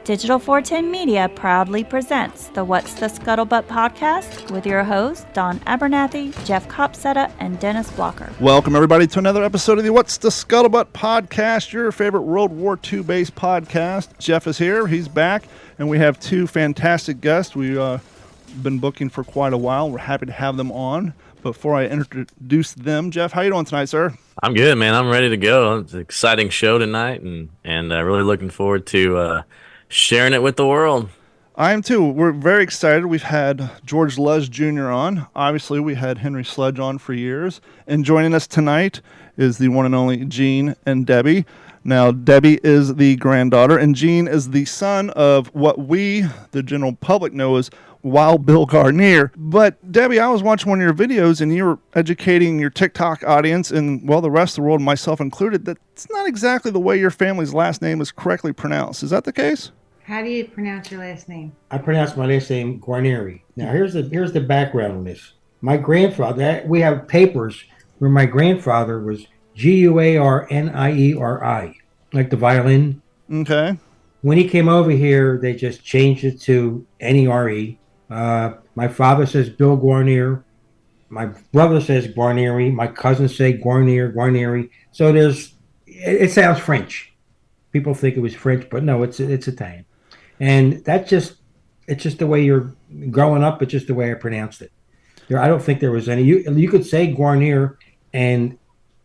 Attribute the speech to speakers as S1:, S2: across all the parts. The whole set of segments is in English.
S1: Digital 410 Media proudly presents the What's the Scuttlebutt podcast with your hosts, Don Abernathy, Jeff Copsetta, and Dennis Blocker.
S2: Welcome, everybody, to another episode of the What's the Scuttlebutt podcast, your favorite World War II-based podcast. Jeff is here. He's back, and we have two fantastic guests we've been booking for quite a while. We're happy to have them on. Before I introduce them, Jeff, how you doing tonight, sir?
S3: I'm good, man. I'm ready to go. It's an exciting show tonight, and really looking forward to sharing it with the world.
S2: I am too. We're very excited. We've had George Luz Jr. on. Obviously, we had Henry Sledge on for years. And joining us tonight is the one and only Gene and Debbie. Now, Debbie is the granddaughter, and Gene is the son of what we, the general public, know as Wild Bill Garnier. But, Debbie, I was watching one of your videos, and you were educating your TikTok audience, and, well, the rest of the world, myself included, that it's not exactly the way your family's last name is correctly pronounced. Is that the case?
S4: How do you pronounce your last name?
S5: I pronounce my last name Guarnieri. Now, here's the background on this. My grandfather, we have papers where my grandfather was Guarnieri, like the violin.
S2: Okay.
S5: When he came over here, they just changed it to Nere. My father says Bill Guarnier. My brother says Guarnieri. My cousins say Guarnieri. So it sounds French. People think it was French, but no, it's Italian. And it's just the way you're growing up. It's just the way I pronounced it. I don't think there was any. You could say Guarnier, and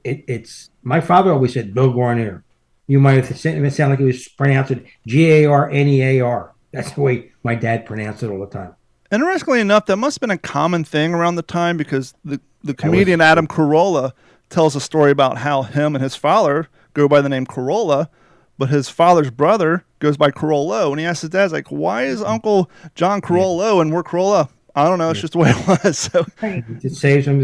S5: it's my father always said Bill Guarnier. You might have it sound like it was pronounced Garnear. That's the way my dad pronounced it all the time.
S2: Interestingly enough, that must have been a common thing around the time, because the comedian Adam Carolla tells a story about how him and his father go by the name Carolla, but his father's brother goes by Carollo. And he asks his dad, like, why is Uncle John Carollo and we're Carolla? I don't know. It's just the way it was. So
S5: it saves them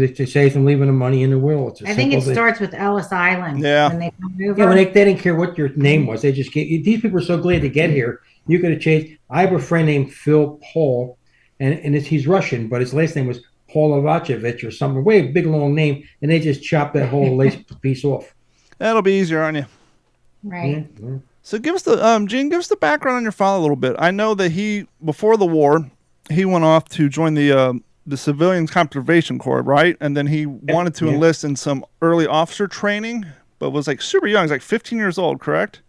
S5: leaving the money in the will.
S4: I think it starts with Ellis Island.
S2: Yeah.
S4: When they come over.
S5: Yeah, they didn't care what your name was. They just these people are so glad to get here. You could have changed. I have a friend named Phil Paul, and he's Russian, but his last name was Paulovachevich or something. Way a big long name, and they just chopped that whole lace piece off.
S2: That'll be easier on you.
S4: Right.
S5: Yeah.
S2: So give us Gene, give us the background on your father a little bit. I know that before the war, he went off to join the Civilian Conservation Corps, right? And then he wanted to enlist in some early officer training, but was like super young. He's like 15 years old, correct?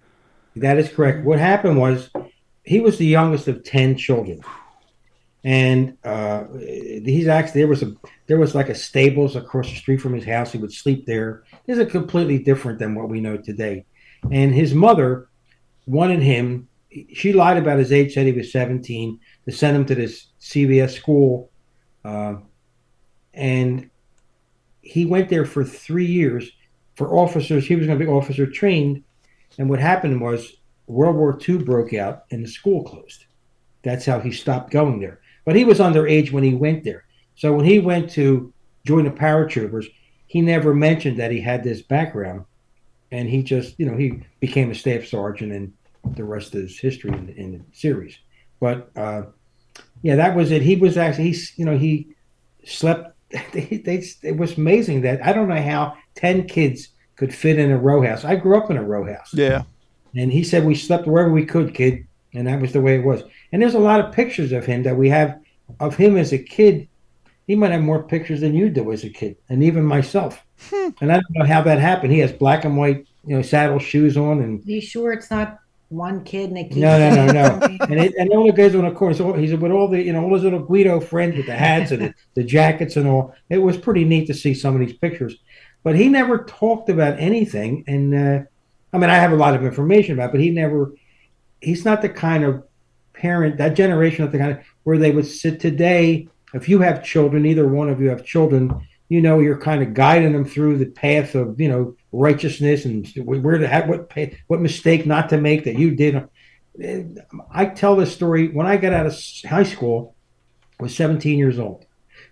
S5: That is correct. What happened was he was the youngest of 10 children. And there was like a stables across the street from his house. He would sleep there. This is completely different than what we know today. And his mother wanted him. She lied about his age, said he was 17, to send him to this CVS school. And he went there for 3 years for officers. He was going to be officer trained. And what happened was World War II broke out and the school closed. That's how he stopped going there. But he was underage when he went there. So when he went to join the paratroopers, he never mentioned that he had this background. And he just, he became a staff sergeant, and the rest is history in the series. But, that was it. He was actually, he slept. It was amazing that I don't know how 10 kids could fit in a row house. I grew up in a row house.
S2: Yeah.
S5: And he said we slept wherever we could, kid. And that was the way it was. And there's a lot of pictures of him that we have of him as a kid. He might have more pictures than you do as a kid, and even myself. And I don't know how that happened. He has black and white, saddle shoes on. And
S4: you sure it's not one kid and a kid?
S5: No. and all the guys on the corner. So he's with all the, all his little Guido friends with the hats and the jackets and all. It was pretty neat to see some of these pictures. But he never talked about anything. And I have a lot of information about it, but he's not the kind of parent, that generation of the kind of where they would sit today. If you have children, either one of you have children, you're kind of guiding them through the path of, righteousness and where to have what mistake not to make that you did. I tell this story. When I got out of high school, I was 17 years old.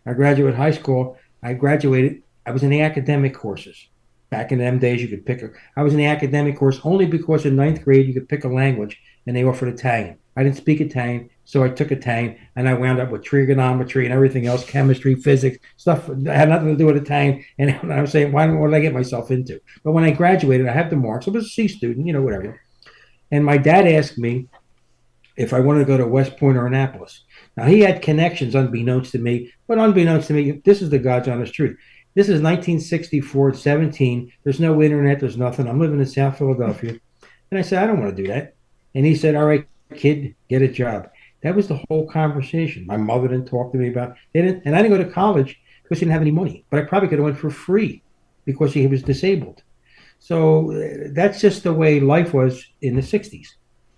S5: I graduated high school. I was in the academic courses. Back in them days, you could pick I was in the academic course only because in 9th grade, you could pick a language, and they offered Italian. I didn't speak Italian, so I took Italian, and I wound up with trigonometry and everything else, chemistry, physics, stuff that had nothing to do with Italian. And I was saying, what did I get myself into? But when I graduated, I had the marks. I was a C student, whatever. And my dad asked me, if I wanted to go to West Point or Annapolis. Now, he had connections unbeknownst to me, but unbeknownst to me, this is the God's honest truth. This is 1964, 17. There's no internet. There's nothing. I'm living in South Philadelphia. And I said, I don't want to do that. And he said, all right, kid, get a job. That was the whole conversation. My mother didn't talk to me about it. And I didn't go to college because he didn't have any money. But I probably could have went for free because he was disabled. So that's just the way life was in the 60s.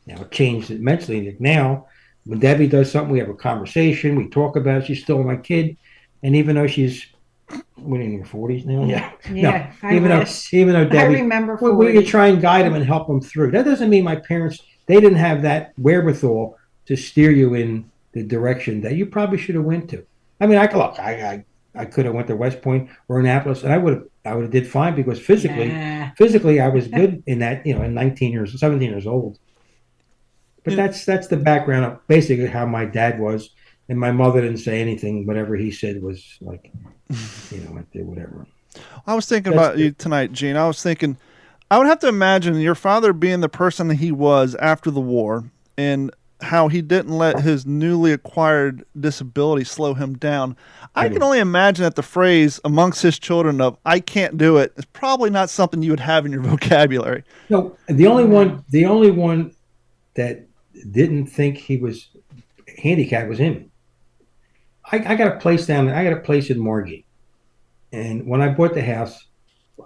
S5: Now, it changed immensely. Now, when Debbie does something, we have a conversation. We talk about it. She's still my kid. And even though she's in her 40s now,
S4: Yeah,
S5: no, even though Debbie,
S4: I remember
S5: we could try and guide them and help them through. That doesn't mean my parents, they didn't have that wherewithal to steer you in the direction that you probably should have went to. I mean, I could have went to West Point or Annapolis, and I would have did fine because physically I was good in that, in 17 years old. But that's the background of basically how my dad was. And my mother didn't say anything. Whatever he said was like, whatever.
S2: I was thinking about you tonight, Gene. I was thinking, I would have to imagine your father being the person that he was after the war and how he didn't let his newly acquired disability slow him down. I can only imagine that the phrase amongst his children of "I can't do it" is probably not something you would have in your vocabulary.
S5: No, the only one that didn't think he was handicapped was him. I got a place down there. I got a place in Margate. And when I bought the house,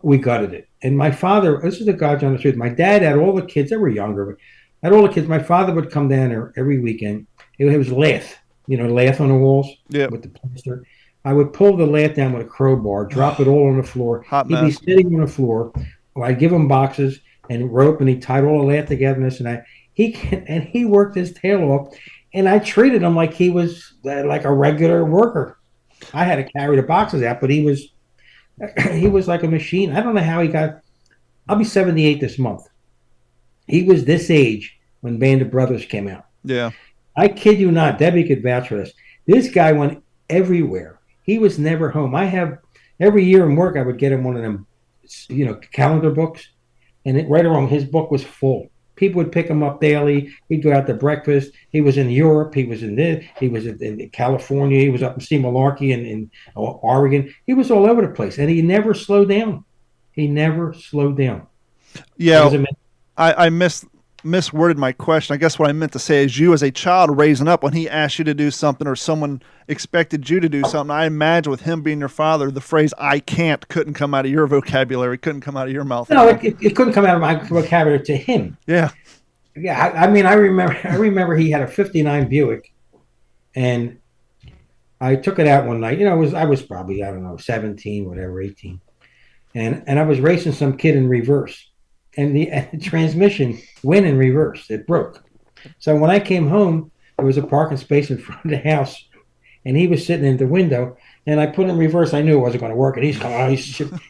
S5: we gutted it. And my father, this is the God's honest truth. My dad had all the kids. They were younger, but had all the kids. My father would come down there every weekend. It was lath, lath on the walls with the plaster. I would pull the lath down with a crowbar, drop it all on the floor. He'd be sitting on the floor. I'd give him boxes and rope, and he tied all the lath together and this and that. He worked his tail off. And I treated him like he was like a regular worker. I had to carry the boxes out, but he was like a machine. I don't know how he got. I'll be 78 this month. He was this age when Band of Brothers came out.
S2: Yeah.
S5: I kid you not. Debbie could vouch for this. This guy went everywhere. He was never home. Every year in work, I would get him one of them, calendar books. And right along, his book was full. People would pick him up daily. He'd go out to breakfast. He was in Europe. He was in California. He was up in Sea Malarkey and in Oregon. He was all over the place, and he never slowed down.
S2: Yeah, I misworded my question. I guess what I meant to say is you as a child raising up, when he asked you to do something or someone expected you to do something, I imagine with him being your father, the phrase "I can't" couldn't come out of your vocabulary, couldn't come out of your mouth.
S5: No, it couldn't come out of my vocabulary to him.
S2: Yeah.
S5: Yeah, I mean, I remember he had a 59 Buick, and I took it out one night. I was probably, 17, whatever, 18. And I was racing some kid in reverse. And the transmission went in reverse. It broke. So when I came home, there was a parking space in front of the house, and he was sitting in the window, and I put it in reverse. I knew it wasn't going to work, and he's coming.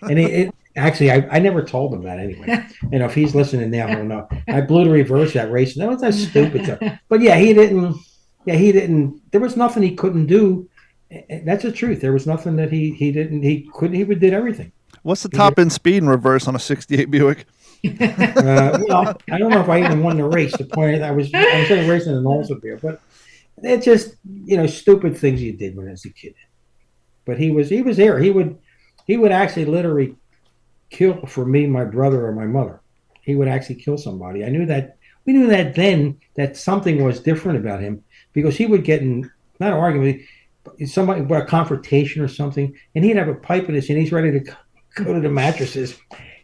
S5: And actually, I never told him that anyway. If he's listening now, he'll know. I blew the reverse that race. That was that stupid stuff. But yeah, he didn't. There was nothing he couldn't do. That's the truth. There was nothing that he didn't. He couldn't. He did everything.
S2: What's the top end speed in reverse on a 68 Buick?
S5: Well, I don't know if I even won the race. The point I was racing an Oldsmobile, but it's just stupid things you did when I was a kid. But he was there. He would actually literally kill for me, my brother, or my mother. He would actually kill somebody. We knew that then that something was different about him because he would get in not an argument, but somebody a confrontation or something, and he'd have a pipe in his hand. He's ready to go to the mattresses.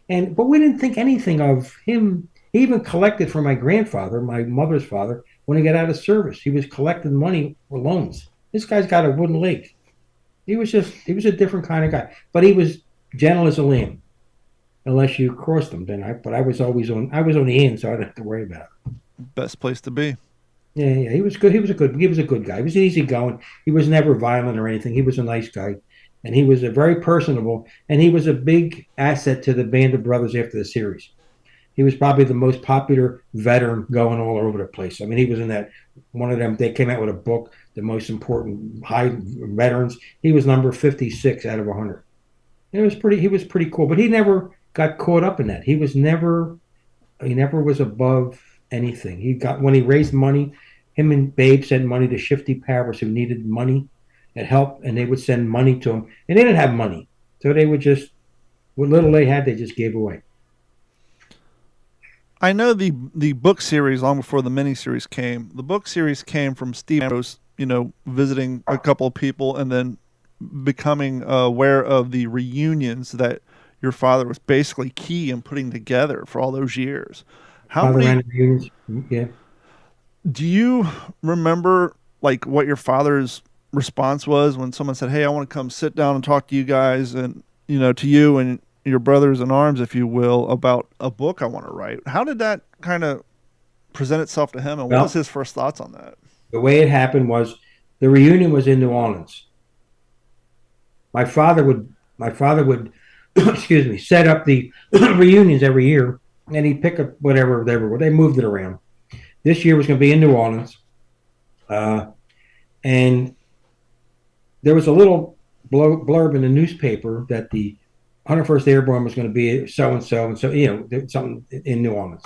S5: But we didn't think anything of him. He even collected for my grandfather, my mother's father, when he got out of service. He was collecting money for loans. This guy's got a wooden leg. He was a different kind of guy. But he was gentle as a lamb, unless you crossed him. But I was always on the end, so I didn't have to worry about it.
S2: Best place to be.
S5: Yeah, he was good. He was a good guy. He was easygoing. He was never violent or anything. He was a nice guy. And he was a very personable, and he was a big asset to the Band of Brothers after the series. He was probably the most popular veteran going all over the place. I mean, he was in that one of them. They came out with a book, the most important high veterans. He was number 56 out of 100. He was pretty cool, but he never got caught up in that. He never was above anything. When he raised money, him and Babe sent money to Shifty Powers who needed money and help, and they would send money to him. And they didn't have money, so they would just, what little they had, they just gave away.
S2: I know the book series long before the miniseries came. The book series came from Steve Ambrose, visiting a couple of people and then becoming aware of the reunions that your father was basically key in putting together for all those years. How many
S5: reunions? Yeah.
S2: Do you remember like what your father's response was when someone said, "Hey, I want to come sit down and talk to you guys," and to you and your brothers in arms, if you will, about a book I want to write? How did that kind of present itself to him, and what was his first thoughts on that?
S5: The way it happened was the reunion was in New Orleans. My father would excuse me, set up the reunions every year, and he'd pick up whatever they were. They moved it around. This year was going to be in New Orleans, and there was a little blurb in the newspaper that the 101st Airborne was going to be so-and-so, and so, something in New Orleans.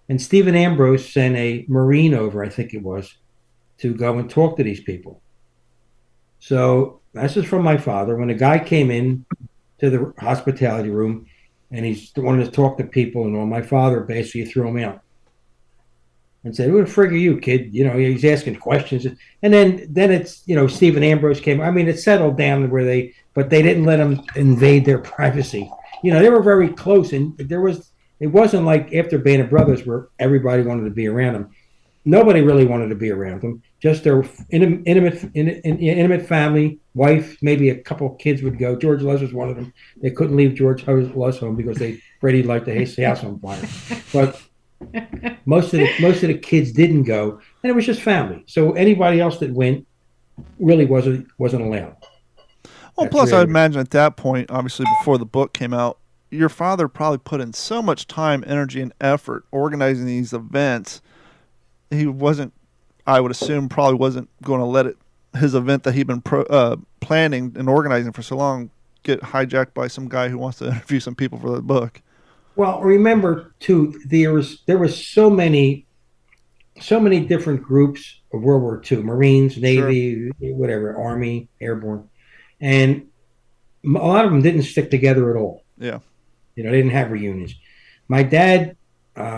S5: And Stephen Ambrose sent a Marine over, I think it was, to go and talk to these people. So this is from my father. When a guy came in to the hospitality room and he's wanted to talk to people and all, my father basically threw him out and said, "Who the frig are you, kid?" He's asking questions. And then it's, Stephen Ambrose came. I mean, it settled down but they didn't let him invade their privacy. They were very close, and it wasn't like after Band of Brothers where everybody wanted to be around him. Nobody really wanted to be around him. Just their intimate family, wife, maybe a couple of kids would go. George Les was one of them. They couldn't leave George Les home because they afraid he'd light the house on fire. But most of the kids didn't go, and it was just family. So anybody else that went really wasn't allowed.
S2: Well, plus I would imagine at that point, obviously before the book came out, your father probably put in so much time, energy, and effort organizing these events. He wasn't, I would assume, probably wasn't going to let his event that he'd been planning and organizing for so long get hijacked by some guy who wants to interview some people for the book. Well,
S5: remember too, there was so many different groups of World War II: Marines, Navy, sure, whatever, Army, Airborne, and a lot of them didn't stick together at all.
S2: Yeah,
S5: they didn't have reunions. My dad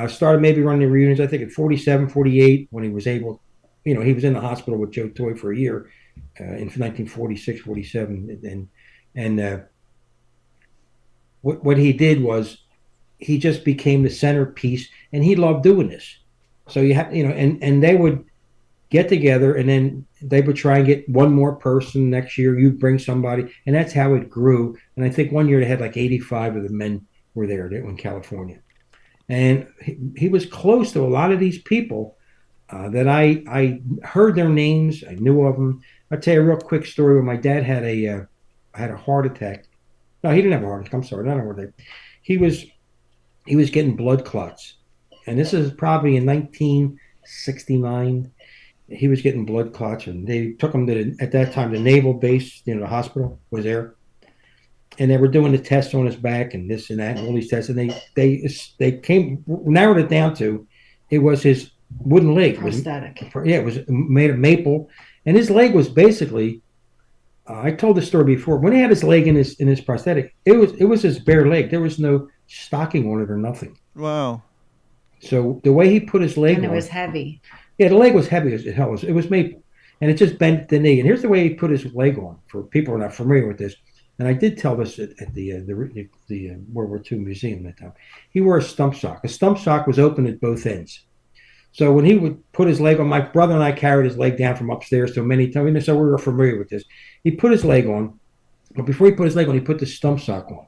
S5: started maybe running the reunions, I think, at 47, 48, when he was able. He was in the hospital with Joe Toy for a year in 1946, 47, and what he did was he just became the centerpiece, and he loved doing this. So you have, and they would get together, and then they would try and get one more person next year. You bring somebody, and that's how it grew. And I think one year they had like 85 of the men were there in California, and he was close to a lot of these people that I heard their names, I knew of them. I'll tell you a real quick story. When my dad had a heart attack. No, he didn't have a heart attack. I'm sorry, not a heart attack. He was getting blood clots, and this is probably in 1969. He was getting blood clots, and they took him to at that time the naval base. The hospital was there, and they were doing the tests on his back and this and that, and all these tests, and they narrowed it down to it was his wooden leg.
S4: Prosthetic.
S5: It was made of maple, and his leg was basically. I told the story before. When he had his leg in his prosthetic, it was his bare leg. There was no stocking on it or nothing.
S2: Wow.
S5: So the way he put his leg
S4: on,
S5: it
S4: was heavy.
S5: Yeah, the leg was heavy as hell. It was maple, and it just bent the knee. And here's the way he put his leg on. For people who are not familiar with this, and I did tell this at the World War II museum that time. He wore a stump sock. A stump sock was open at both ends. So when he would put his leg on, my brother and I carried his leg down from upstairs so many times, so we were familiar with this. He put his leg on, but before he put his leg on, he put the stump sock on.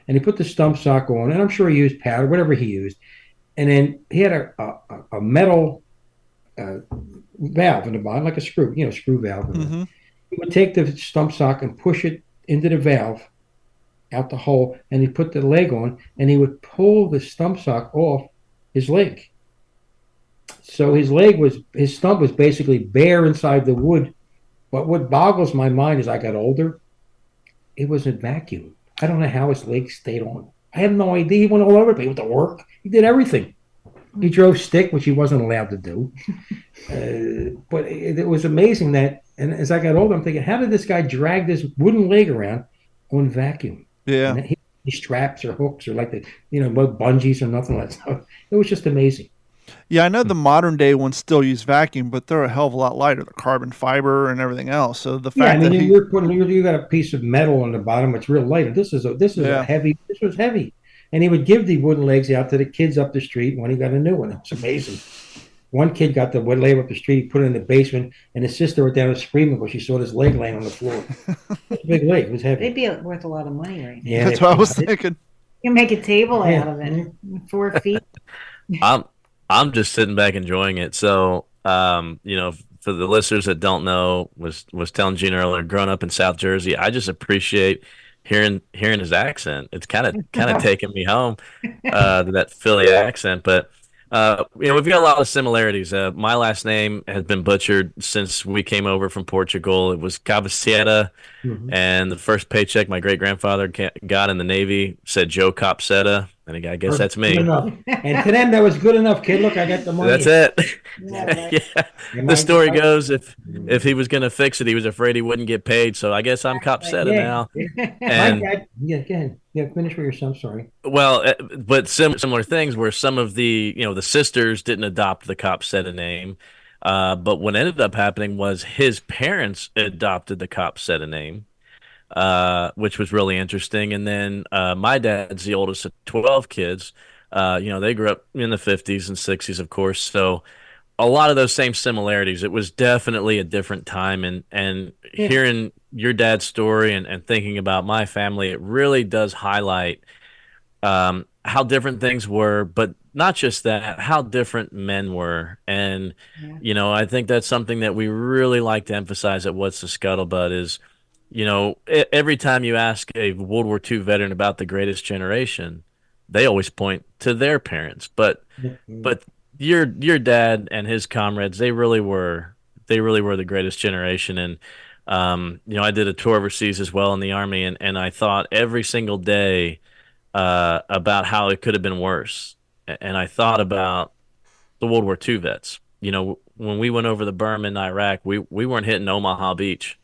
S5: And he put the stump sock on, and I'm sure he used powder, whatever he used. And then he had a metal valve in the bottom, like a screw, screw valve.
S2: Mm-hmm.
S5: He would take the stump sock and push it into the valve, out the hole, and he put the leg on, and he would pull the stump sock off his leg. So his stump was basically bare inside the wood. But what boggles my mind as I got older, it was a vacuum. I don't know how his leg stayed on. I have no idea. He went all over. He went to work. He did everything. He drove stick, which he wasn't allowed to do. But it was amazing that, and as I got older, I'm thinking, how did this guy drag this wooden leg around on vacuum?
S2: Yeah.
S5: And he straps or hooks or like the, bungees or nothing like that. It was just amazing.
S2: Yeah, I know the modern day ones still use vacuum, but they're a hell of a lot lighter, the carbon fiber and everything else. So the fact that
S5: you got a piece of metal on the bottom, it's real light. This was heavy. And he would give the wooden legs out to the kids up the street when he got a new one. It was amazing. One kid got the wood leg up the street, put it in the basement, and his sister went down screaming when she saw this leg laying on the floor. It was a big leg. It was heavy.
S4: They'd be worth a lot of money right now.
S5: Yeah,
S2: that's what I was thinking.
S4: You can make a table out of it. 4 feet.
S3: I'm just sitting back enjoying it. So, for the listeners that don't know, was telling Gene earlier, growing up in South Jersey, I just appreciate hearing his accent. It's kind of taking me home to that Philly accent. But we've got a lot of similarities. My last name has been butchered since we came over from Portugal. It was Cabecera, and the first paycheck my great grandfather got in the Navy said Joe Copsetta. And I guess that's me.
S5: And to them, that was good enough, kid. Look, I got the money.
S3: That's it. Yeah. The story goes, if he was going to fix it, he was afraid he wouldn't get paid. So I guess I'm Copsetta now. And
S5: my dad, go ahead. Yeah, finish with your son. Sorry.
S3: Well, but similar things where some of the the sisters didn't adopt the Copsetta name, but what ended up happening was his parents adopted the Copsetta name. Which was really interesting. And then my dad's the oldest of 12 kids. They grew up in the 50s and 60s, of course. So a lot of those same similarities. It was definitely a different time. And hearing your dad's story and thinking about my family, it really does highlight how different things were, but not just that, how different men were. And, I think that's something that we really like to emphasize at What's the Scuttlebutt is, every time you ask a World War II veteran about the greatest generation, they always point to their parents. But your dad and his comrades, they really were the greatest generation. And I did a tour overseas as well in the Army, and I thought every single day about how it could have been worse. And I thought about the World War II vets. When we went over the Burma and Iraq, we weren't hitting Omaha Beach.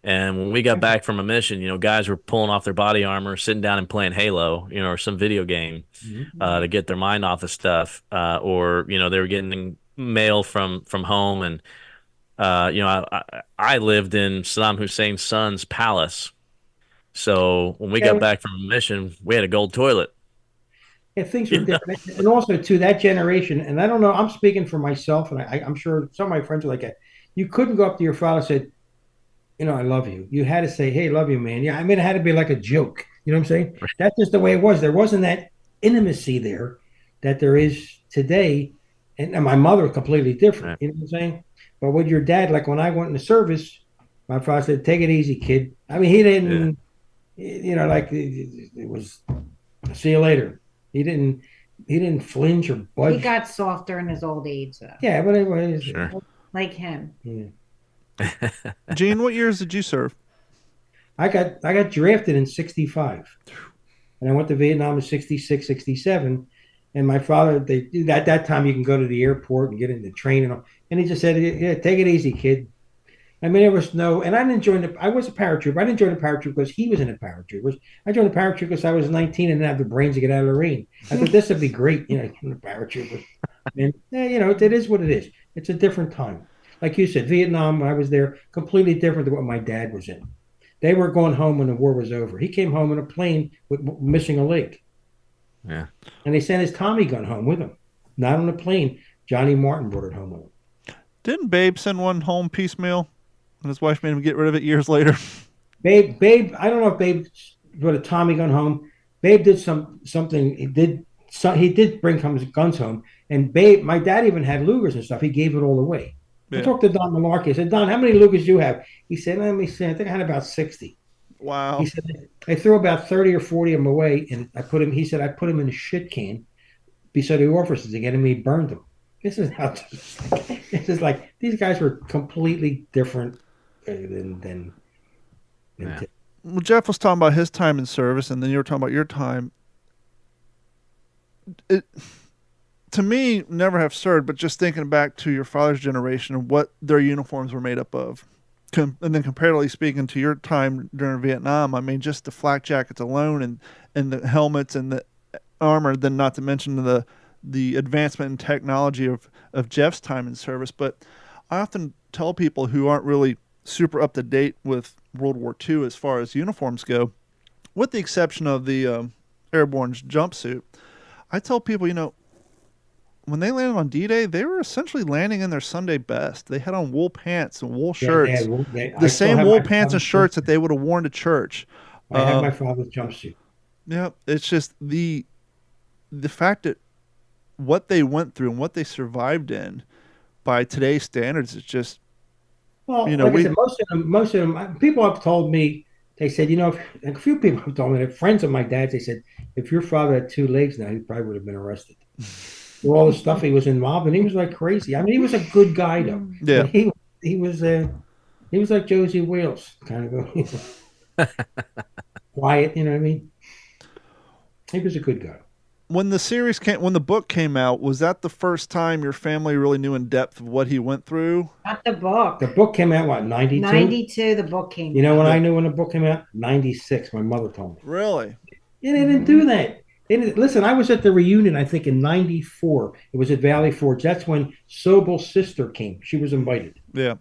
S3: And when we got back from a mission, guys were pulling off their body armor, sitting down and playing Halo, or some video game to get their mind off of stuff. Or they were getting mail from home. And, I lived in Saddam Hussein's son's palace. So when we got back from a mission, we had a gold toilet.
S5: Yeah, things were different. And also, to that generation, and I don't know, I'm speaking for myself, and I'm sure some of my friends are like that. You couldn't go up to your father and say, I love you. You had to say, hey, love you, man. Yeah, it had to be like a joke. You know what I'm saying? That's just the way it was. There wasn't that intimacy there that there is today. And my mother was completely different. You know what I'm saying? But with your dad, like when I went in the service, my father said, take it easy, kid. I mean, he didn't, it was, see you later. He didn't flinch or budge.
S4: He got softer in his old age, though.
S5: Yeah, but it was
S4: like him.
S5: Yeah.
S2: Gene, what years did you serve?
S5: I got drafted in 65. And I went to Vietnam in 66, 67. And my father, at that time, you can go to the airport and get in the train. And he just said, yeah, take it easy, kid. I mean, there was and I didn't join I was a paratrooper. I didn't join the paratroop because he was in the paratroopers. I joined the paratroop because I was 19 and didn't have the brains to get out of the Marine. I thought this would be great, the paratroopers. And, it is what it is. It's a different time. Like you said, Vietnam, when I was there, completely different than what my dad was in. They were going home when the war was over. He came home in a plane with missing a leg.
S3: Yeah.
S5: And they sent his Tommy gun home with him. Not on a plane. Johnny Martin brought it home with him.
S2: Didn't Babe send one home piecemeal? And his wife made him get rid of it years later.
S5: Babe, I don't know if Babe brought a Tommy gun home. Babe did something. He did bring his guns home. And Babe, my dad even had Lugers and stuff. He gave it all away. Yeah. I talked to Don Malarkey. I said, Don, how many Lugers do you have? He said, let me see. I think I had about 60.
S2: Wow.
S5: He said, I threw about 30 or 40 of them away, and I put him in a shit can beside the officers again, and he burned them. This is like these guys were completely different than
S2: yeah. Well, Jeff was talking about his time in service, and then you were talking about your time. to me, never have served, but just thinking back to your father's generation and what their uniforms were made up of. And then comparatively speaking to your time during Vietnam, I mean, just the flak jackets alone and the helmets and the armor, then not to mention the advancement in technology of Jeff's time in service. But I often tell people who aren't really super up to date with World War II as far as uniforms go, with the exception of the airborne jumpsuit, I tell people, when they landed on D-Day, they were essentially landing in their Sunday best. They had on wool pants and wool shirts, the same wool pants and shirts that they would have worn to church.
S5: I have my father's jumpsuit.
S2: Yeah, it's just the fact that what they went through and what they survived in by today's standards is just,
S5: well, I said, most of them, people have told me, they said, a few people have told me, friends of my dad's, they said, if your father had 2 legs now, he probably would have been arrested. All the stuff he was involved in, he was like crazy. I mean, he was a good guy though.
S2: Yeah,
S5: he was like Josie Wales, kind of quiet. You know what I mean? He was a good guy.
S2: When the book came out, was that the first time your family really knew in depth of what he went through?
S4: Not the book.
S5: The book came out, what, 92?
S4: 92, the book came out.
S5: You know when I knew when the book came out? 96, my mother told me.
S2: Really?
S5: Yeah, they didn't do that. Listen, I was at the reunion, I think, in 94. It was at Valley Forge. That's when Sobel's sister came. She was invited.
S2: Yeah.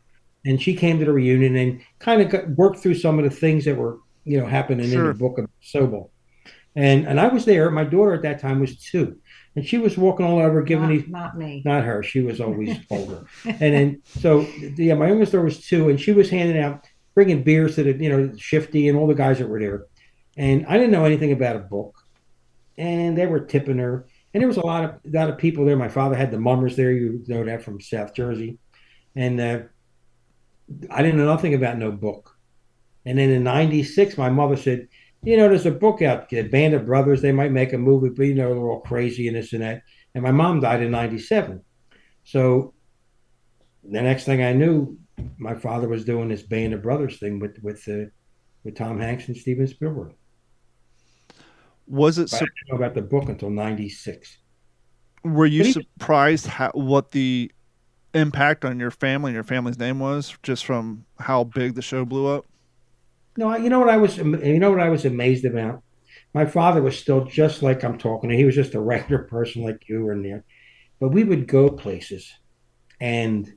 S5: And she came to the reunion and kind of worked through some of the things that were, happening in the book of Sobel. And I was there. My daughter at that time was 2. And she was walking all over giving these.
S4: Not me.
S5: Not her. She was always older. And then, so, my youngest daughter was 2, and she was handing out, bringing beers to the, Shifty and all the guys that were there. And I didn't know anything about a book. And they were tipping her. And there was a lot of people there. My father had the mummers there. You know that from South Jersey. And I didn't know nothing about no book. And then in 96, my mother said, there's a book out, the Band of Brothers. They might make a movie, but, they're all crazy and this and that. And my mom died in 97. So the next thing I knew, my father was doing this Band of Brothers thing with Tom Hanks and Steven Spielberg.
S2: Was it?
S5: I didn't know about the book until 96.
S2: Were you surprised what the impact on your family and your family's name was, just from how big the show blew up?
S5: No, you know what I was amazed about? My father was still just like I'm talking to. He was just a regular person like you were in there. But we would go places, and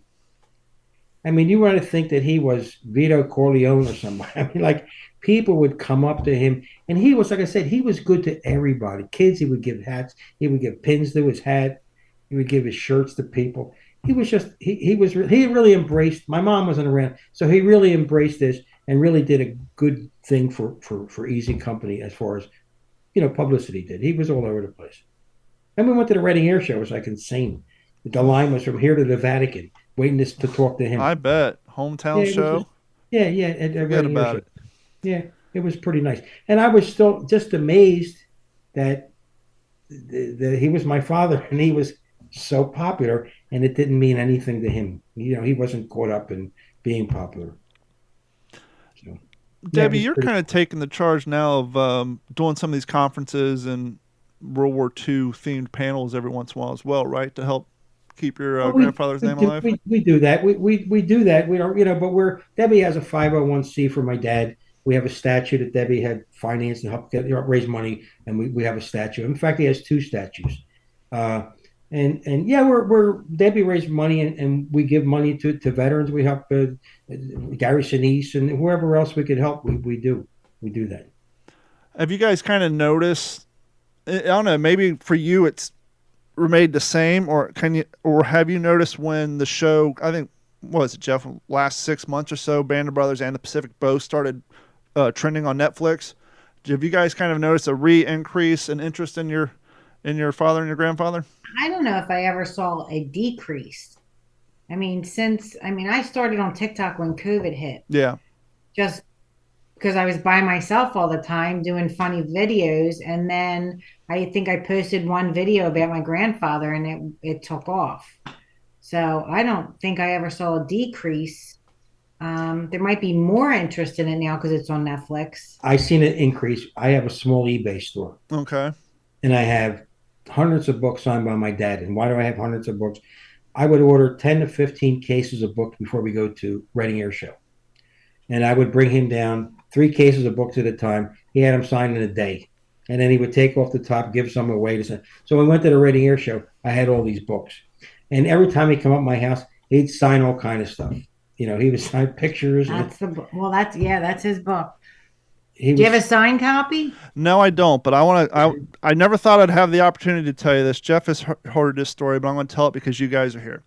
S5: I mean, you want to think that he was Vito Corleone or somebody. I mean, like, people would come up to him, and he was, like I said, he was good to everybody. Kids, he would give hats. He would give pins to his hat. He would give his shirts to people. He was just, he really embraced, my mom wasn't around, so he really embraced this and really did a good thing for Easy Company as far as, publicity did. He was all over the place. And we went to the Reading Air Show. It was like insane. The line was from here to the Vatican, waiting to talk to him.
S2: I bet. Hometown show?
S5: Yeah.
S2: Forget about it.
S5: Yeah, it was pretty nice. And I was still just amazed that he was my father and he was so popular, and it didn't mean anything to him. He wasn't caught up in being popular. So,
S2: Debbie, you're kind of taking the charge now of doing some of these conferences and World War II themed panels every once in a while as well, right? To help keep your grandfather's name alive?
S5: We do that. We do that. We don't, but Debbie has a 501c for my dad. We have a statue that Debbie had financed and helped raise money, and we have a statue. In fact, he has 2 statues. And we're Debbie raised money, and we give money to veterans. We help Gary Sinise and whoever else we could help. We do that.
S2: Have you guys kind of noticed? I don't know. Maybe for you, it's remained the same, or have you noticed when the show? I think what was it, Jeff? Last 6 months or so, Band of Brothers and the Pacific both started trending on Netflix. Have you guys kind of noticed a re-increase in interest in your father and your grandfather?
S4: I don't know if I ever saw a decrease. I mean, I started on TikTok when COVID hit.
S2: Yeah.
S4: Just because I was by myself all the time doing funny videos. And then I think I posted one video about my grandfather, and it took off. So I don't think I ever saw a decrease. There might be more interest in it now because it's on Netflix.
S5: I seen it increase. I have a small eBay store.
S2: Okay.
S5: And I have hundreds of books signed by my dad. And why do I have hundreds of books? I would order 10 to 15 cases of books before we go to Reading Air Show. And I would bring him down 3 cases of books at a time. He had them signed in a day. And then he would take off the top, give some away. So when we went to the Reading Air Show, I had all these books. And every time he'd come up to my house, he'd sign all kind of stuff. He would sign pictures.
S4: That's that's his book.
S5: Do
S4: you have a signed copy?
S2: No, I don't. But I never thought I'd have the opportunity to tell you this. Jeff has heard this story, but I'm going to tell it because you guys are here.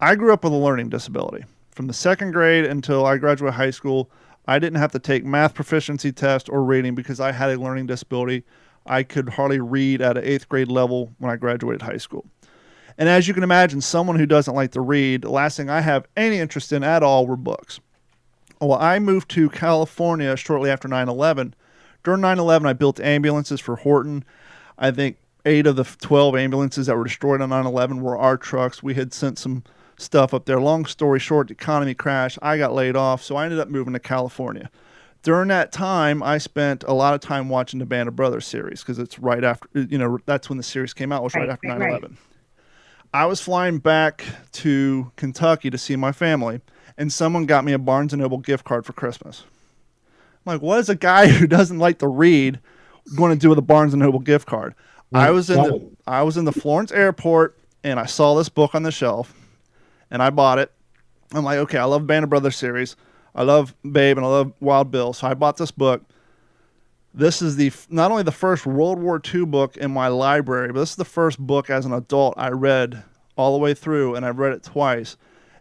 S2: I grew up with a learning disability. From the 2nd grade until I graduated high school, I didn't have to take math proficiency test or reading because I had a learning disability. I could hardly read at an 8th grade level when I graduated high school. And as you can imagine, someone who doesn't like to read, the last thing I have any interest in at all were books. Well, I moved to California shortly after 9/11. During 9/11, I built ambulances for Horton. I think 8 of the 12 ambulances that were destroyed on 9/11 were our trucks. We had sent some stuff up there. Long story short, the economy crashed. I got laid off, so I ended up moving to California. During that time, I spent a lot of time watching the Band of Brothers series because it's right after, that's when the series came out, was right after 9/11. Right. I was flying back to Kentucky to see my family, and someone got me a Barnes & Noble gift card for Christmas. I'm like, what is a guy who doesn't like to read going to do with a Barnes & Noble gift card? I was in the Florence airport, and I saw this book on the shelf, and I bought it. I'm like, okay, I love Band of Brothers series. I love Babe, and I love Wild Bill, so I bought this book. This is not only the first World War II book in my library, but this is the first book as an adult I read all the way through, and I've read it twice.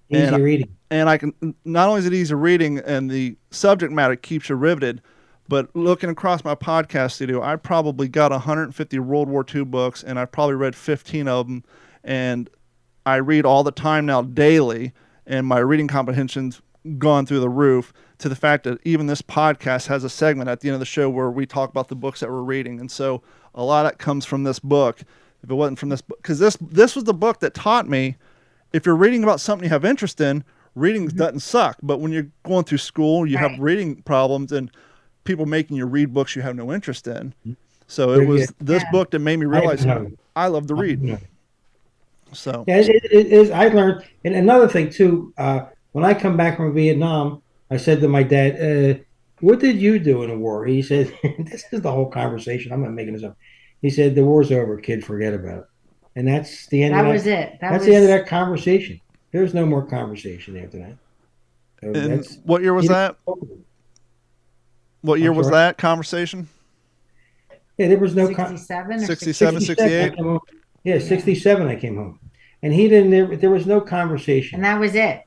S5: Easy reading.
S2: And I can, not only is it easy reading and the subject matter keeps you riveted, but looking across my podcast studio, I probably got 150 World War II books, and I've probably read 15 of them. And I read all the time now daily, and my reading comprehension's gone through the roof, to the fact that even this podcast has a segment at the end of the show where we talk about the books that we're reading. And so a lot of that comes from this book. If it wasn't from this book, because this was the book that taught me, if you're reading about something you have interest in, reading doesn't suck. But when you're going through school, you have reading problems and people making you read books you have no interest in. So it was this book that made me realize I love to read. So
S5: yeah, it is. I learned, and another thing too. When I come back from Vietnam, I said to my dad, "What did you do in the war?" He said, "This is the whole conversation. I'm not making this up." He said, "The war's over, kid. Forget about it." And that's the end. That was it. That's the end of that conversation. There's no more conversation after that. So
S2: and what year was that? What year was that conversation?
S5: Yeah, there was no
S4: 67 or
S2: 67, 68.
S5: Yeah, 67 I came home. And he didn't there was no conversation.
S4: And that was it.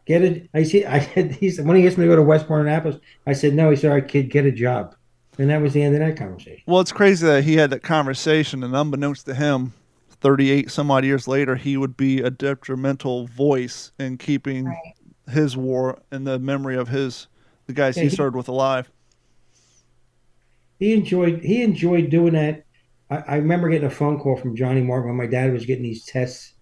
S5: Get it? He said when he asked me to go to Westport, Annapolis, I said, "No." He said, "All right, kid, get a job." And that was the end of that conversation.
S2: Well, it's crazy that he had that conversation, and unbeknownst to him, 38 some odd years later, he would be a detrimental voice in keeping his war and the memory of the guys he served with alive.
S5: He enjoyed doing that. I remember getting a phone call from Johnny Martin when my dad was getting these tests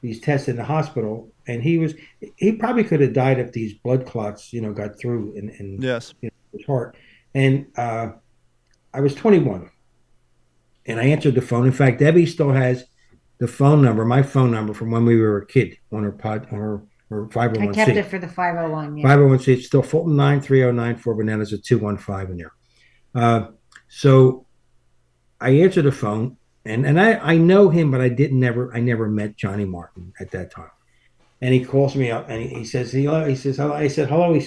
S5: in the hospital, and he probably could have died if these blood clots, got through in
S2: yes.
S5: His heart. And I was 21, and I answered the phone. In fact, Debbie still has the phone number, my phone number from when we were a kid on her 501c.
S4: I kept it for the 501. Yeah.
S5: 501c. It's still Fulton 93094 Bananas at 215 in there. So I answered the phone, and I know him, but I never met Johnny Martin at that time. And he calls me up, and he says, hello. He says, hello. I said, hello. He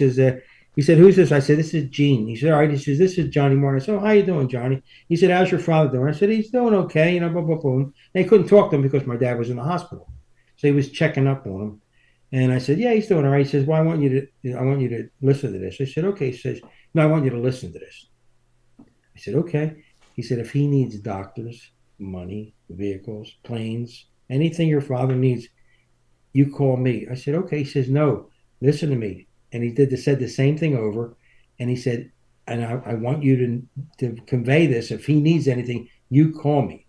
S5: said, who's this? I said, this is Gene. He said, all right. He says, this is Johnny Martin. I said, how you doing, Johnny? He said, how's your father doing? I said, he's doing okay, blah, blah, blah. And he couldn't talk to him because my dad was in the hospital. So he was checking up on him. And I said, yeah, he's doing all right. He says, well, I want you to listen to this. I said, okay. He says, no, I want you to listen to this. I said, okay. He said, if he needs doctors, money, vehicles, planes, anything your father needs, you call me. I said, okay. He says, no, listen to me. And he said the same thing over. And he said, and I want you to convey this. If he needs anything, you call me.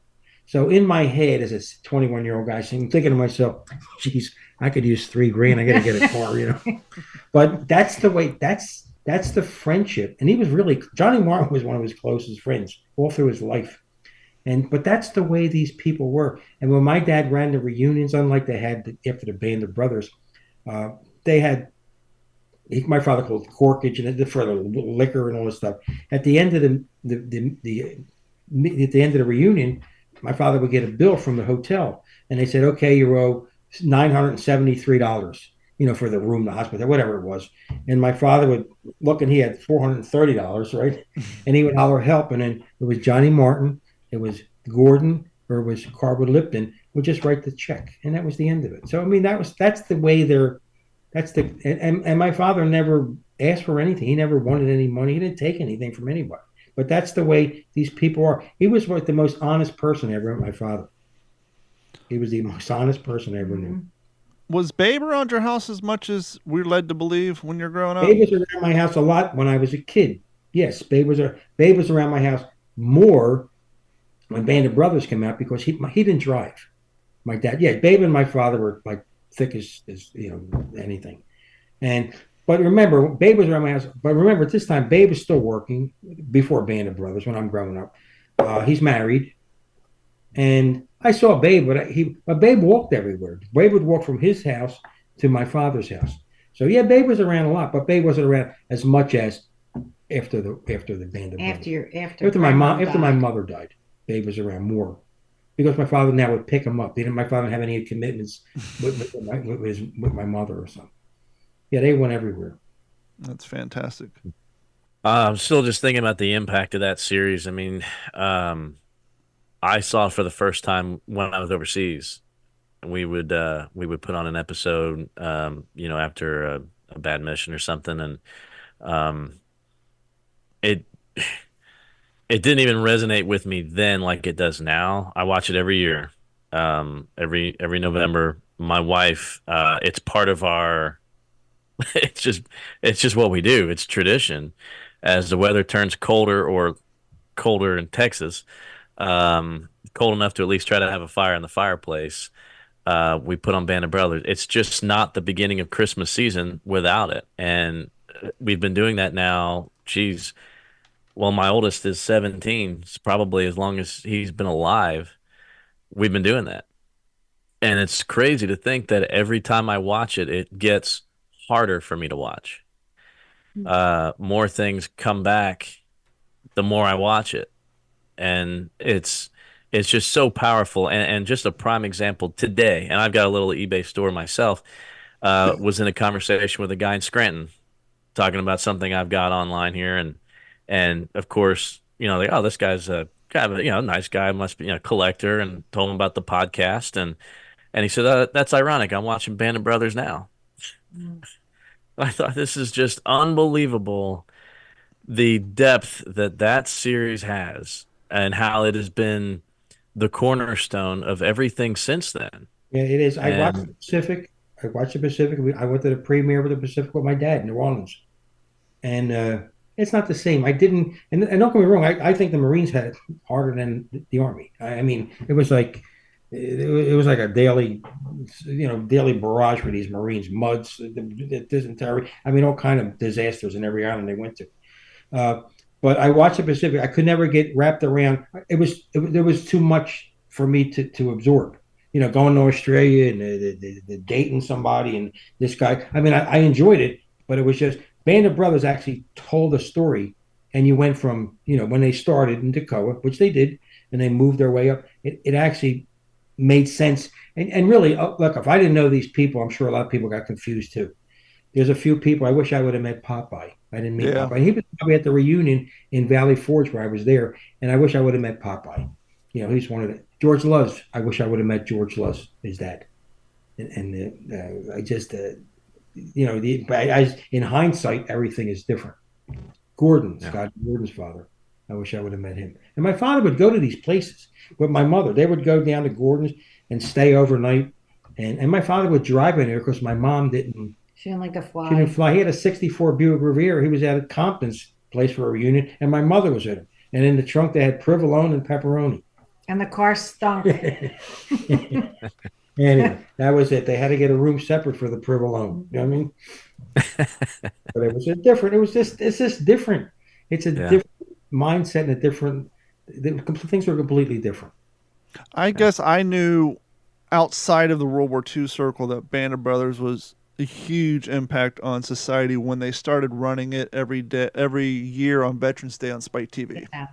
S5: So in my head, as a 21-year-old guy, I'm thinking to myself, geez, I could use $3,000. I got to get a car, But that's the way, that's the friendship. And he was Johnny Martin was one of his closest friends all through his life. But that's the way these people were. And when my dad ran the reunions, unlike they had after the Band of Brothers, they had my father called it corkage and for the liquor and all this stuff. At the end of the end of the reunion, my father would get a bill from the hotel, and they said, "Okay, you owe $973, for the room, the hospital, whatever it was." And my father would look, and he had $430, right? And he would holler help, and then it was Johnny Martin, it was Gordon, or it was Carwood Lipton would just write the check, and that was the end of it. So I mean, that's the way they're. And my father never asked for anything. He never wanted any money. He didn't take anything from anybody. But that's the way these people are. He was the most honest person I ever met, my father. He was the most honest person I ever knew.
S2: Was Babe around your house as much as we're led to believe when you're growing up?
S5: Babe was around my house a lot when I was a kid. Yes, Babe was around my house more when Band of Brothers came out because he didn't drive. My dad, Babe and my father were like thick as anything. But remember, Babe was around my house. But remember, at this time, Babe was still working before Band of Brothers when I'm growing up. He's married, and I saw Babe, but Babe walked everywhere. Babe would walk from his house to my father's house. So Babe was around a lot, but Babe wasn't around as much as after the Band of Brothers. After my mother died, Babe was around more. Because my father now would pick him up. My father didn't have any commitments with my mother or something. Yeah, they went everywhere.
S2: That's fantastic.
S3: I'm still just thinking about the impact of that series. I mean, I saw it for the first time when I was overseas, and we would put on an episode, after a bad mission or something, and it didn't even resonate with me then like it does now. I watch it every year, every November. My wife, it's part of our. It's just what we do. It's tradition. As the weather turns colder in Texas, cold enough to at least try to have a fire in the fireplace, we put on Band of Brothers. It's just not the beginning of Christmas season without it, and we've been doing that now. Geez. Well, my oldest is 17. It's probably as long as he's been alive. We've been doing that. And it's crazy to think that every time I watch it, it gets harder for me to watch. More things come back the more I watch it. And it's just so powerful. And just a prime example today, and I've got a little eBay store myself, was in a conversation with a guy in Scranton talking about something I've got online here. And of course, this guy's a kind of a nice guy, must be a collector, and told him about the podcast, and he said, "That's ironic. I'm watching Band of Brothers now." I thought this is just unbelievable, the depth that series has, and how it has been the cornerstone of everything since then.
S5: Yeah, it is. I watched the Pacific. I went to the premiere of the Pacific with my dad in New Orleans, and it's not the same. I didn't, and don't get me wrong. I think the Marines had it harder than the Army. I mean, it was like a daily barrage for these Marines, muds, dysentery. I mean, all kind of disasters in every island they went to. But I watched the Pacific. I could never get wrapped around. There was too much for me to absorb. Going to Australia and the dating somebody and this guy. I mean, I enjoyed it, but it was just. Band of Brothers actually told a story, and you went from, when they started in Toccoa, which they did, and they moved their way up, it actually made sense. And really, look, if I didn't know these people, I'm sure a lot of people got confused too. There's a few people, I wish I would have met Popeye. I didn't meet Popeye. He was probably at the reunion in Valley Forge where I was there, and I wish I would have met Popeye. He's one of the, George Luz, I wish I would have met George Luz, his dad. I just... in hindsight, everything is different. Scott Gordon's father. I wish I would have met him. And my father would go to these places with my mother. They would go down to Gordon's and stay overnight. And my father would drive in there because my mom didn't.
S4: She didn't like to fly.
S5: She didn't fly. He had a '64 Buick Riviera. He was at Compton's place for a reunion, and my mother was in it. And in the trunk, they had provolone and pepperoni.
S4: And the car stunk.
S5: Anyway, that was it. They had to get a room separate for the provolone. You know what I mean? But it was just different. It's just different. It's a different mindset and a different things were completely different.
S2: I guess I knew outside of the World War II circle that Band of Brothers was a huge impact on society when they started running it every year on Veterans Day on Spike TV.
S4: Yeah.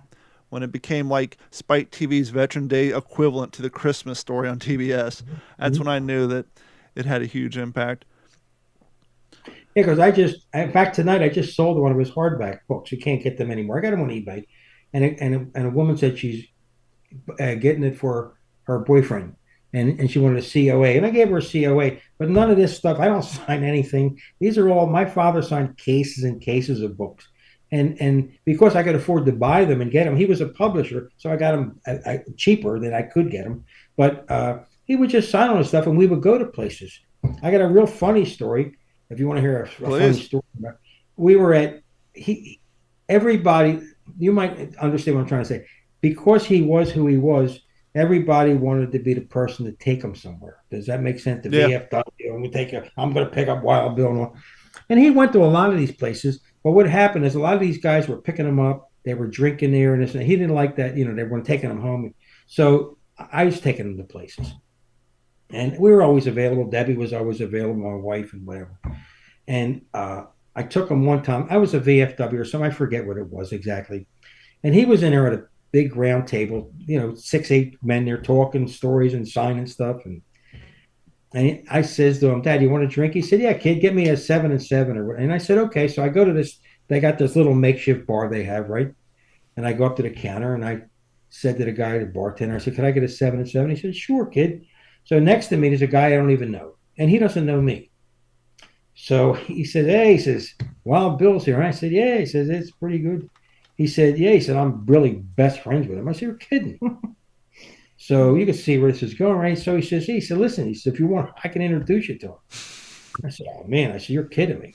S2: When it became like Spike TV's Veteran Day equivalent to the Christmas Story on TBS, that's when I knew that it had a huge impact.
S5: Yeah, because in fact, tonight I just sold one of his hardback books. You can't get them anymore. I got them on eBay, and a woman said she's getting it for her boyfriend, and she wanted a COA, and I gave her a COA, but none of this stuff. I don't sign anything. These are all my father signed cases and cases of books, and because I could afford to buy them and get them, he was a publisher, so I got them cheaper than I could get them. But he would just sign on his stuff, and we would go to places. I got a real funny story. If you want to hear a funny story, we were at everybody. You might understand what I'm trying to say. Because he was who he was, everybody wanted to be the person to take him somewhere. Does that make sense? The VFW, I'm going to pick up Wild Bill, and he went to a lot of these places. But what happened is a lot of these guys were picking him up. They were drinking there, and he didn't like that. They weren't taking him home. So I was taking him to places. And we were always available. Debbie was always available, my wife and whatever. And I took him one time. I was a VFW or something. I forget what it was exactly. And he was in there at a big round table, 6-8 men there talking stories and signing stuff. And I says to him, Dad, you want a drink? He said, yeah, kid, get me a 7 and 7. And I said, okay. So I go to this. They got this little makeshift bar they have, right? And I go up to the counter and I said to the guy, the bartender, I said, can I get a 7 and 7? He said, sure, kid. So next to me, there's a guy I don't even know, and he doesn't know me. So he says, hey, he says, Wild Bill's here. And I said, yeah. He says, it's pretty good. He said, yeah. He said, I'm really best friends with him. I said, you're kidding. So you can see where this is going, right? So he says, listen, he said, if you want, I can introduce you to him. I said, oh, man. I said, you're kidding me.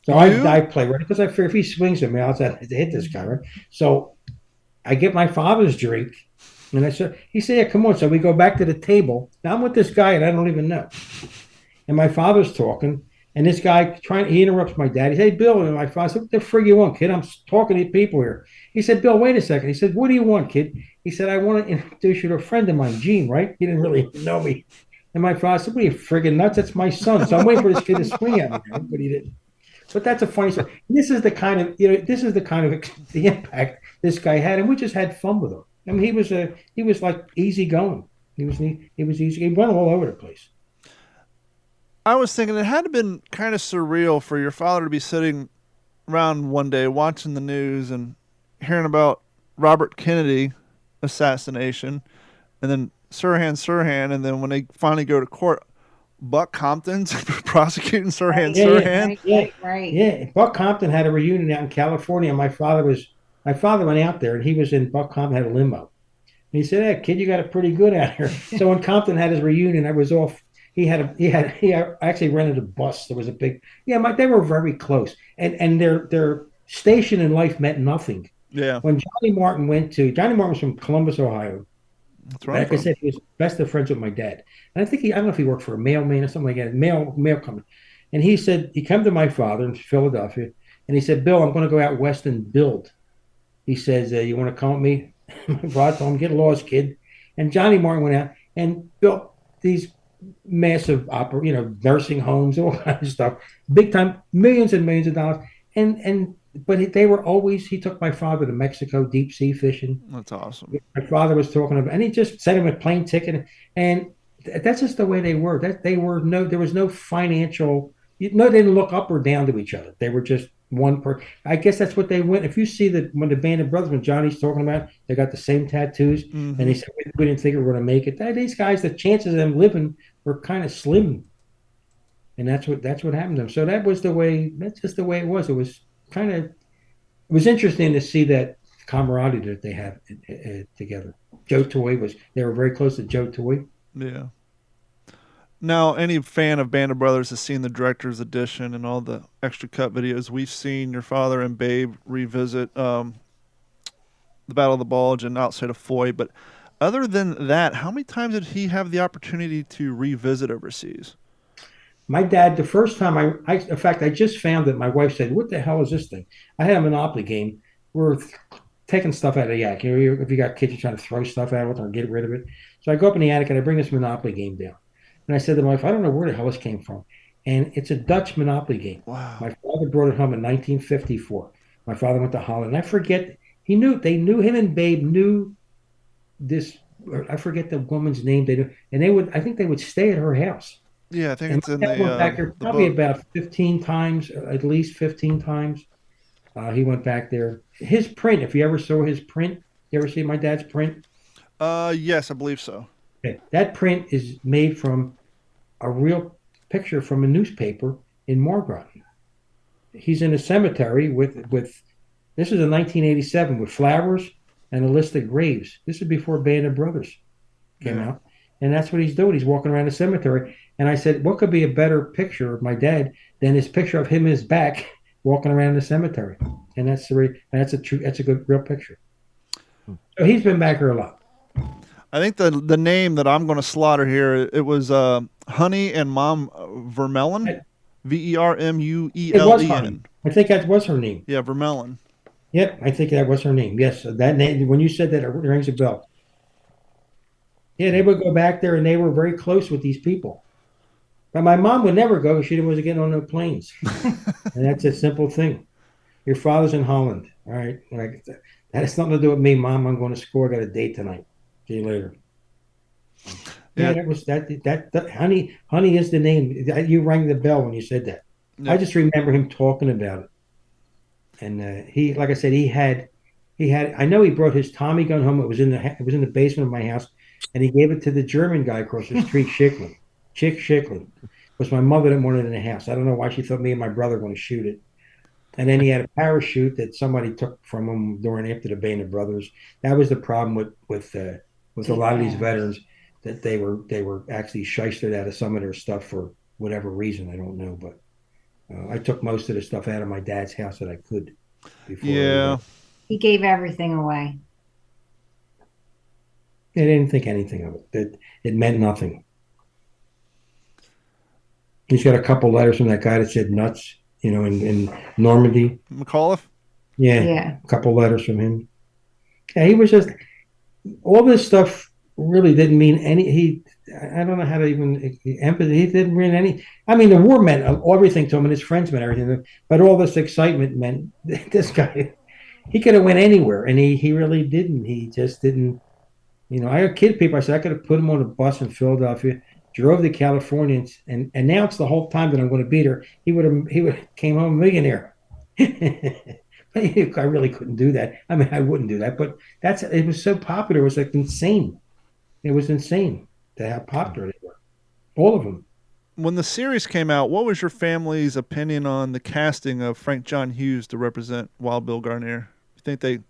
S5: So I play right because I fear if he swings at me, I'll have to hit this guy, right? So I get my father's drink. And he said, yeah, come on. So we go back to the table. Now I'm with this guy and I don't even know. And my father's talking. And this guy he interrupts my dad. He said, hey, Bill, and my father said, what the frig you want, kid? I'm talking to people here. He said, Bill, wait a second. He said, what do you want, kid? He said, I want to introduce you to a friend of mine, Gene, right? He didn't really know me. And my father said, what are you friggin' nuts? That's my son. So I'm waiting for this kid to swing at me, but he didn't. But that's a funny story. This is the kind of, the impact this guy had. And we just had fun with him. I mean, he was like easy going. He was easy. He went all over the place.
S2: I was thinking it had to have been kind of surreal for your father to be sitting around one day watching the news and hearing about Robert Kennedy assassination, and then Sirhan, and then when they finally go to court, Buck Compton's prosecuting Sirhan.
S4: Right.
S5: Yeah, Buck Compton had a reunion out in California. My father went out there, and he was in Buck Compton, had a limo. And he said, hey, kid, you got it pretty good out here. So when Compton had his reunion, I was off. He actually rented a bus. There was a big, they were very close. And their station in life meant nothing.
S2: Yeah.
S5: When Johnny Martin was from Columbus, Ohio.
S2: That's right.
S5: Like I said, he was best of friends with my dad. And I don't know if he worked for a mailman or something like that, mail company. And he said, he came to my father in Philadelphia, and he said, Bill, I'm going to go out west and build. He says, you want to come with me? My father told him, get lost, kid. And Johnny Martin went out and built these massive nursing homes, all kinds of stuff, big time, millions and millions of dollars. But they were always, he took my father to Mexico, deep sea fishing.
S2: That's awesome.
S5: My father was talking about, and he just sent him a plane ticket. And that's just the way they were. There was no financial, they didn't look up or down to each other. They were just one person. I guess that's what they went. If you see that when the Band of Brothers, when Johnny's talking about, they got the same tattoos, and he said, we didn't think we were going to make it. These guys, the chances of them living were kind of slim. And that's what happened to them. So that's just the way it was. It was interesting to see that camaraderie that they had together. Joe Toy they were very close to Joe Toy.
S2: Yeah. Now, any fan of Band of Brothers has seen the director's edition and all the extra cut videos. We've seen your father and Babe revisit the Battle of the Bulge and Outside of Foy. But other than that, how many times did he have the opportunity to revisit overseas?
S5: My dad, the first time in fact, I just found that my wife said, what the hell is this thing? I had a Monopoly game worth taking stuff out of the attic. If you got kids, you're trying to throw stuff out or get rid of it. So I go up in the attic and I bring this Monopoly game down. And I said to my wife, I don't know where the hell this came from. And it's a Dutch Monopoly game.
S2: Wow.
S5: My father brought it home in 1954. My father went to Holland. And I forget, him and Babe knew this, I forget the woman's name. I think they would stay at her house.
S2: Yeah, I think
S5: And
S2: it's in
S5: my dad went back there
S2: the
S5: probably
S2: book.
S5: about 15 times, at least 15 times. He went back there. His print, if you ever saw his print, you ever see my dad's print?
S2: Yes, I believe so.
S5: Okay. That print is made from a real picture from a newspaper in Margron. He's in a cemetery with this is in 1987 with flowers and a list of graves. This is before Band of Brothers came out. And that's what he's doing. He's walking around the cemetery. And I said, what could be a better picture of my dad than his picture of him in his back walking around the cemetery? And that's a good real picture. So he's been back here a lot.
S2: I think the name that I'm going to slaughter here, it was Honey and Mom Vermeulen, Vermuelen.
S5: It was Honey. I think that was her name.
S2: Yeah, Vermeulen.
S5: Yep, I think that was her name. Yes, that name. When you said that, it rings a bell. Yeah, they would go back there, and they were very close with these people. But my mom would never go. She wasn't getting on no planes, and that's a simple thing. Your father's in Holland, all right? That has nothing to do with me, Mom. I'm going to school. I got a date tonight. See you later. Yeah, that was that. Honey is the name. You rang the bell when you said that. Yeah. I just remember him talking about it. And he, like I said, he had. I know he brought his Tommy gun home. It was in the basement of my house, and he gave it to the German guy across the street, Schicklin. Chick Schicklin, because my mother didn't want it in the house. I don't know why she thought me and my brother were going to shoot it. And then he had a parachute that somebody took from him after the Band of Brothers. That was the problem with a lot of these veterans, that they were actually shystered out of some of their stuff for whatever reason. I don't know, but I took most of the stuff out of my dad's house that I could.
S2: Yeah,
S4: he gave everything away.
S5: I didn't think anything of it. It meant nothing. He's got a couple letters from that guy that said nuts, in Normandy.
S2: McAuliffe?
S5: Yeah. A couple letters from him. Yeah, he was just, all this stuff really didn't mean I don't know how to even empathy. He didn't mean any. I mean, the war meant everything to him, and his friends meant everything. But all this excitement meant this guy, he could have went anywhere, and he really didn't. He just didn't. I kid people. I said I could have put him on a bus in Philadelphia, drove to California, and announced the whole time that I'm going to beat her. He would have came home a millionaire. I really couldn't do that. I mean, I wouldn't do that. But it was so popular. It was like insane. It was insane to how popular they were. All of them.
S2: When the series came out, what was your family's opinion on the casting of Frank John Hughes to represent Wild Bill Garnier? You think they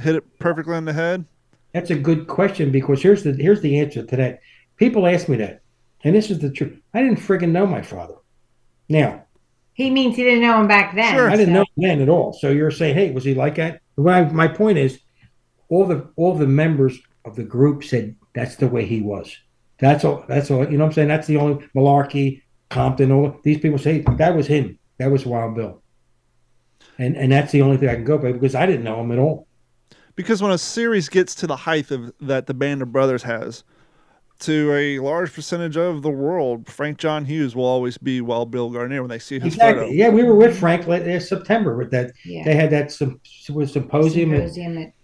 S2: hit it perfectly on the head?
S5: That's a good question, because here's the answer to that. People ask me that, and this is the truth. I didn't friggin' know my father. Now,
S4: he means he didn't know him back then.
S5: Sure, I didn't know him then at all. So you're saying, hey, was he like that? My point is, all the members of the group said that's the way he was. That's all. You know what I'm saying? That's the only Malarkey, Compton. All these people say that was him. That was Wild Bill. And that's the only thing I can go by, because I didn't know him at all.
S2: Because when a series gets to the height that the Band of Brothers has, to a large percentage of the world, Frank John Hughes will always be Wild Bill Garnier when they see his photo.
S5: Yeah, we were with Frank last September with that. Yeah. They had that symposium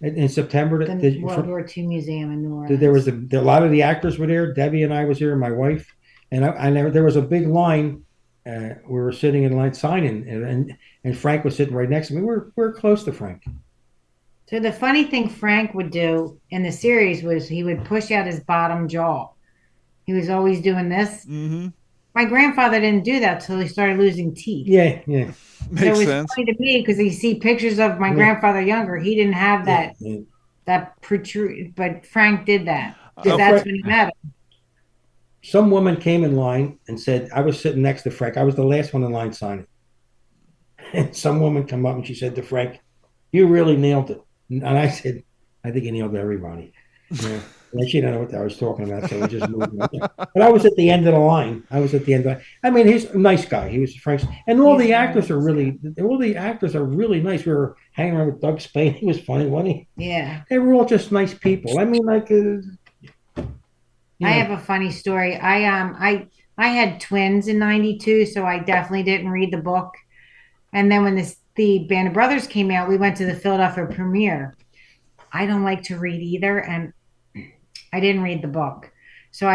S5: in September.
S4: The World War II Museum in New Orleans.
S5: There was a lot of the actors were there. Debbie and I was here, and my wife. And there was a big line. We were sitting in line signing, and Frank was sitting right next to me. We're close to Frank.
S4: So the funny thing Frank would do in the series was he would push out his bottom jaw. He was always doing this.
S2: Mm-hmm.
S4: My grandfather didn't do that till he started losing teeth.
S5: Yeah.
S2: Makes
S4: sense.
S2: Funny
S4: to me because you see pictures of my grandfather younger. He didn't have that protrude, but Frank did that because that's when he met him.
S5: Some woman came in line and said, I was sitting next to Frank. I was the last one in line signing. And some woman come up and she said to Frank, "You really nailed it." And I said, "I think he nailed everybody." Yeah. And she didn't know what I was talking about, so we just moved on. But I was at the end of the line. I mean, he's a nice guy. He was Frank's, and all
S4: He's
S5: the
S4: very
S5: actors are
S4: nice.
S5: really nice. We were hanging around with Doug Spain. He was funny, wasn't he?
S4: Yeah.
S5: They were all just nice people. I mean, like,
S4: I have a funny story. I had twins in 92, so I definitely didn't read the book. And then when the Band of Brothers came out, we went to the Philadelphia premiere. I don't like to read either, and I didn't read the book. So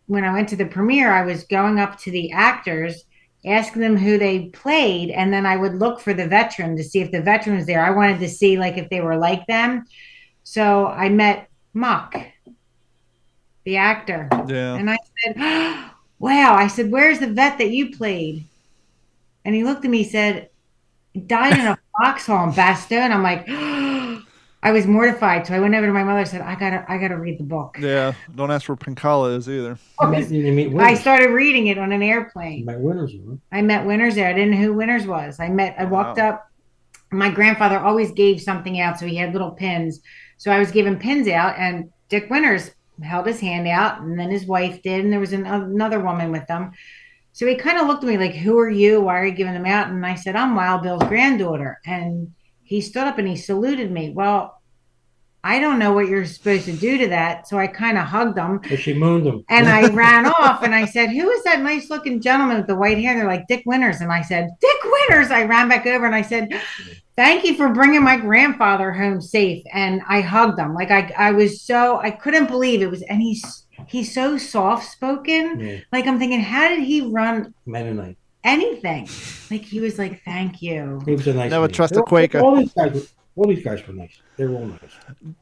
S4: when I went to the premiere, I was going up to the actors, asking them who they played, and then I would look for the veteran to see if the veteran was there. I wanted to see like if they were like them. So I met Muck, the actor.
S2: Yeah.
S4: And I said, wow. I said, where's the vet that you played? And he looked at me, he said, he died in a foxhole in Bastogne. I'm like, I was mortified. So I went over to my mother and said, I gotta read the book.
S2: Yeah. Don't ask where Pincala is either.
S5: you meet
S4: I
S5: Winters.
S4: started reading it on an
S5: You
S4: airplane.
S5: met Winters, huh?
S4: I met Winters there. I didn't know who Winters was. I walked
S2: Wow.
S4: up. My grandfather always gave something out, so he had little pins. So I was giving pins out, and Dick Winters held his hand out, and then his wife did, and there was another woman with them. So he kind of looked at me like, who are you? Why are you giving them out? And I said, I'm Wild Bill's granddaughter. And he stood up and he saluted me. Well, I don't know what you're supposed to do to that. So I kind of hugged him.
S5: So she mooned him.
S4: And I ran off and I said, who is that nice looking gentleman with the white hair? They're like, Dick Winters. And I said, Dick Winters. I ran back over and I said, thank you for bringing my grandfather home safe. And I hugged him. Like I couldn't believe it was. And he's so soft spoken.
S5: Yeah.
S4: Like I'm thinking, how did he run
S5: Mennonite.
S4: anything? Like he was like, thank you.
S5: He was a nice
S2: Never
S5: man.
S2: trust a Quaker.
S5: All these guys were nice. They were all nice.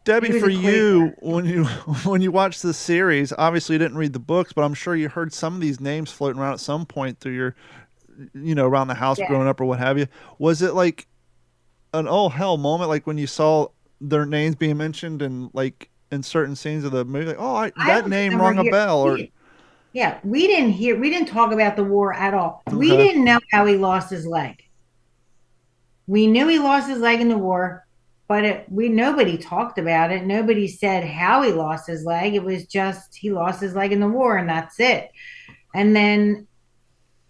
S2: Debbie,
S4: He was
S2: for
S4: a
S2: you,
S4: Quaker.
S2: when you watched the series, obviously you didn't read the books, but I'm sure you heard some of these names floating around at some point through your, around the house
S4: Yeah.
S2: growing up or what have you. Was it like an oh hell moment, like when you saw their names being mentioned and like in certain scenes of the movie, like
S4: I
S2: that
S4: don't
S2: name
S4: remember
S2: rung a
S4: hear-
S2: bell, or
S4: Yeah, we didn't talk about the war at all. We
S2: Okay.
S4: didn't know how he lost his leg. We knew he lost his leg in the war, but nobody talked about it. Nobody said how he lost his leg. It was just he lost his leg in the war, and that's it. And then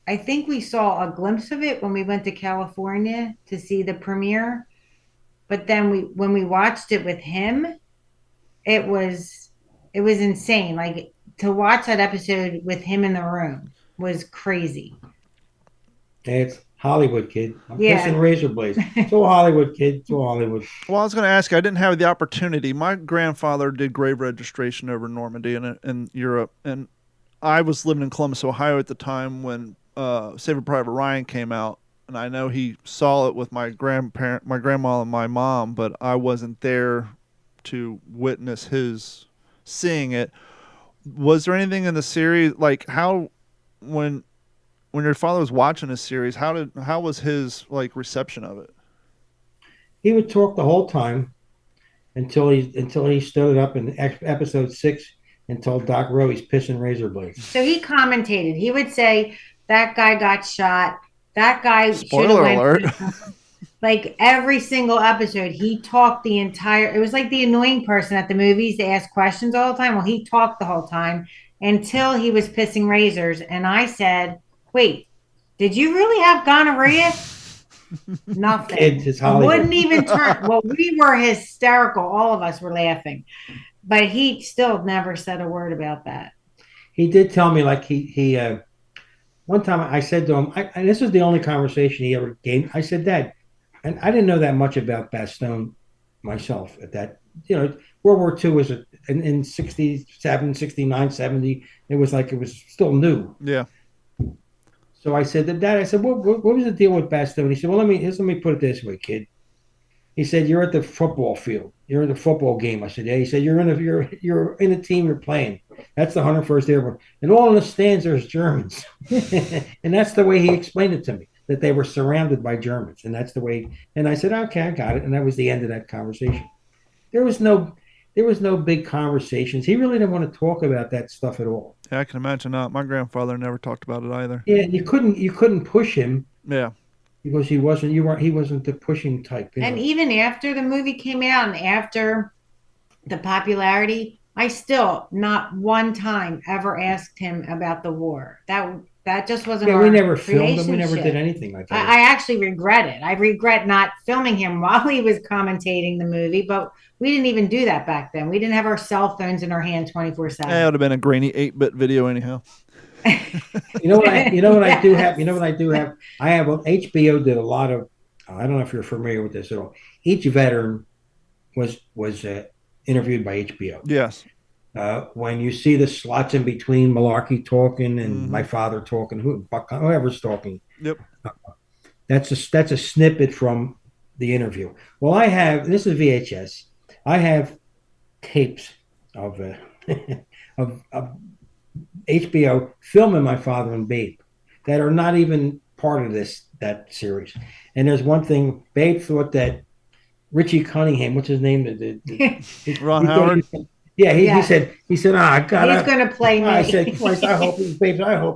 S4: I think we saw a glimpse of it when we went to California to see the premiere. But then when we watched it with him, it was insane. Like to watch that episode with him in the room was crazy.
S5: It's Hollywood, kid. I'm
S4: Yeah.
S5: kissing razor blades. It's all Hollywood, kid. It's all Hollywood.
S2: Well, I was going to ask you, I didn't have the opportunity. My grandfather did grave registration over in Normandy in Europe, and I was living in Columbus, Ohio at the time when Saving Private Ryan came out, and I know he saw it with my grandma and my mom, but I wasn't there to witness his seeing it. Was there anything in the series, like how when your father was watching this series, how was his like reception of it?
S5: He would talk the whole time until he stood up in episode 6 and told Doc Rowe he's pissing razor blades.
S4: So he commentated. He would say that guy got shot. That guy should have
S2: Spoiler
S4: went.
S2: alert.
S4: Like every single episode, he talked the entire. It was like the annoying person at the movies. They ask questions all the time. Well, he talked the whole time until he was pissing razors, and I said, "Wait, did you really have gonorrhea?" Nothing.
S5: Kids, it's Hollywood.
S4: Wouldn't even turn. Well, we were hysterical. All of us were laughing, but he still never said a word about that.
S5: He did tell me, like he one time I said to him, and this was the only conversation he ever gave. I said, Dad, and I didn't know that much about Bastogne myself at that. World War II was in 67, 69, 70. It was still new.
S2: Yeah.
S5: So I said to Dad, I said, what was the deal with Bastogne? He said, well, let me put it this way, kid. He said, you're at the football field. You're in the football game. I said, yeah. He said, you're in a team you're playing. That's the 101st Airborne. And all in the stands, there's Germans. And that's the way he explained it to me, that they were surrounded by Germans. And that's the way. And I said, okay, I got it. And that was the end of that conversation. There was no big conversations. He really didn't want to talk about that stuff at all.
S2: Yeah, I can imagine not. My grandfather never talked about it either.
S5: Yeah, you couldn't push him.
S2: Yeah.
S5: Because he wasn't the pushing type.
S4: And even after the movie came out and after the popularity, I still not one time ever asked him about the war. That just wasn't
S5: Yeah,
S4: our
S5: we never filmed him. We never
S4: relationship.
S5: did anything like that.
S4: I actually regret it. I regret not filming him while he was commentating the movie, but we didn't even do that back then. We didn't have our cell phones in our hand
S2: It
S4: 24/7.
S2: would have been a grainy 8-bit video anyhow.
S5: You know what I do have?
S4: Yes.
S5: You know what I do have? I have HBO did a lot of. I don't know if you're familiar with this at all. Each veteran was interviewed by HBO.
S2: Yes.
S5: When you see the slots in between Malarkey talking and my
S2: Mhm.
S5: father talking, whoever's talking,
S2: Yep.
S5: that's a snippet from the interview. Well, I have this is VHS. I have tapes of of HBO filming my father and Babe that are not even part of that series. And there's one thing, Babe thought that Richie Cunningham, what's his name?
S2: Ron
S5: he thought
S2: Howard?
S5: yeah,
S4: Yeah.
S5: he said, God,
S4: He's going to play me.
S5: I said, Christ, I hope he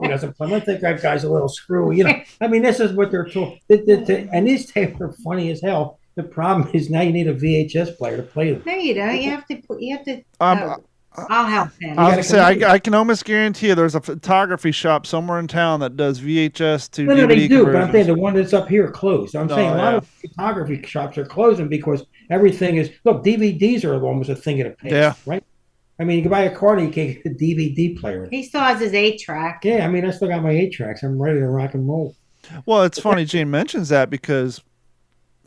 S5: doesn't play. I think that guy's a little screwy. I mean, this is what they're told. And these tapes are funny as hell. The problem is now you need a VHS player to play them.
S4: No, you don't. You have to.
S2: Um,
S4: I'll help him.
S2: I was gonna say,
S5: come
S2: I can almost guarantee you there's a photography shop somewhere in town that does VHS to
S5: No,
S2: DVD
S5: they do, but I'm saying
S2: conversions.
S5: the one that's up here closed. I'm saying a lot of photography shops are closing because everything is, look, DVDs are almost a thing of the past,
S2: Yeah.
S5: right? I mean, you can buy a car and you can't get a DVD player.
S4: He still has his 8-track.
S5: Yeah, I mean, I still got my 8 tracks. I'm ready to rock and roll.
S2: Well, it's funny Gene mentions that because,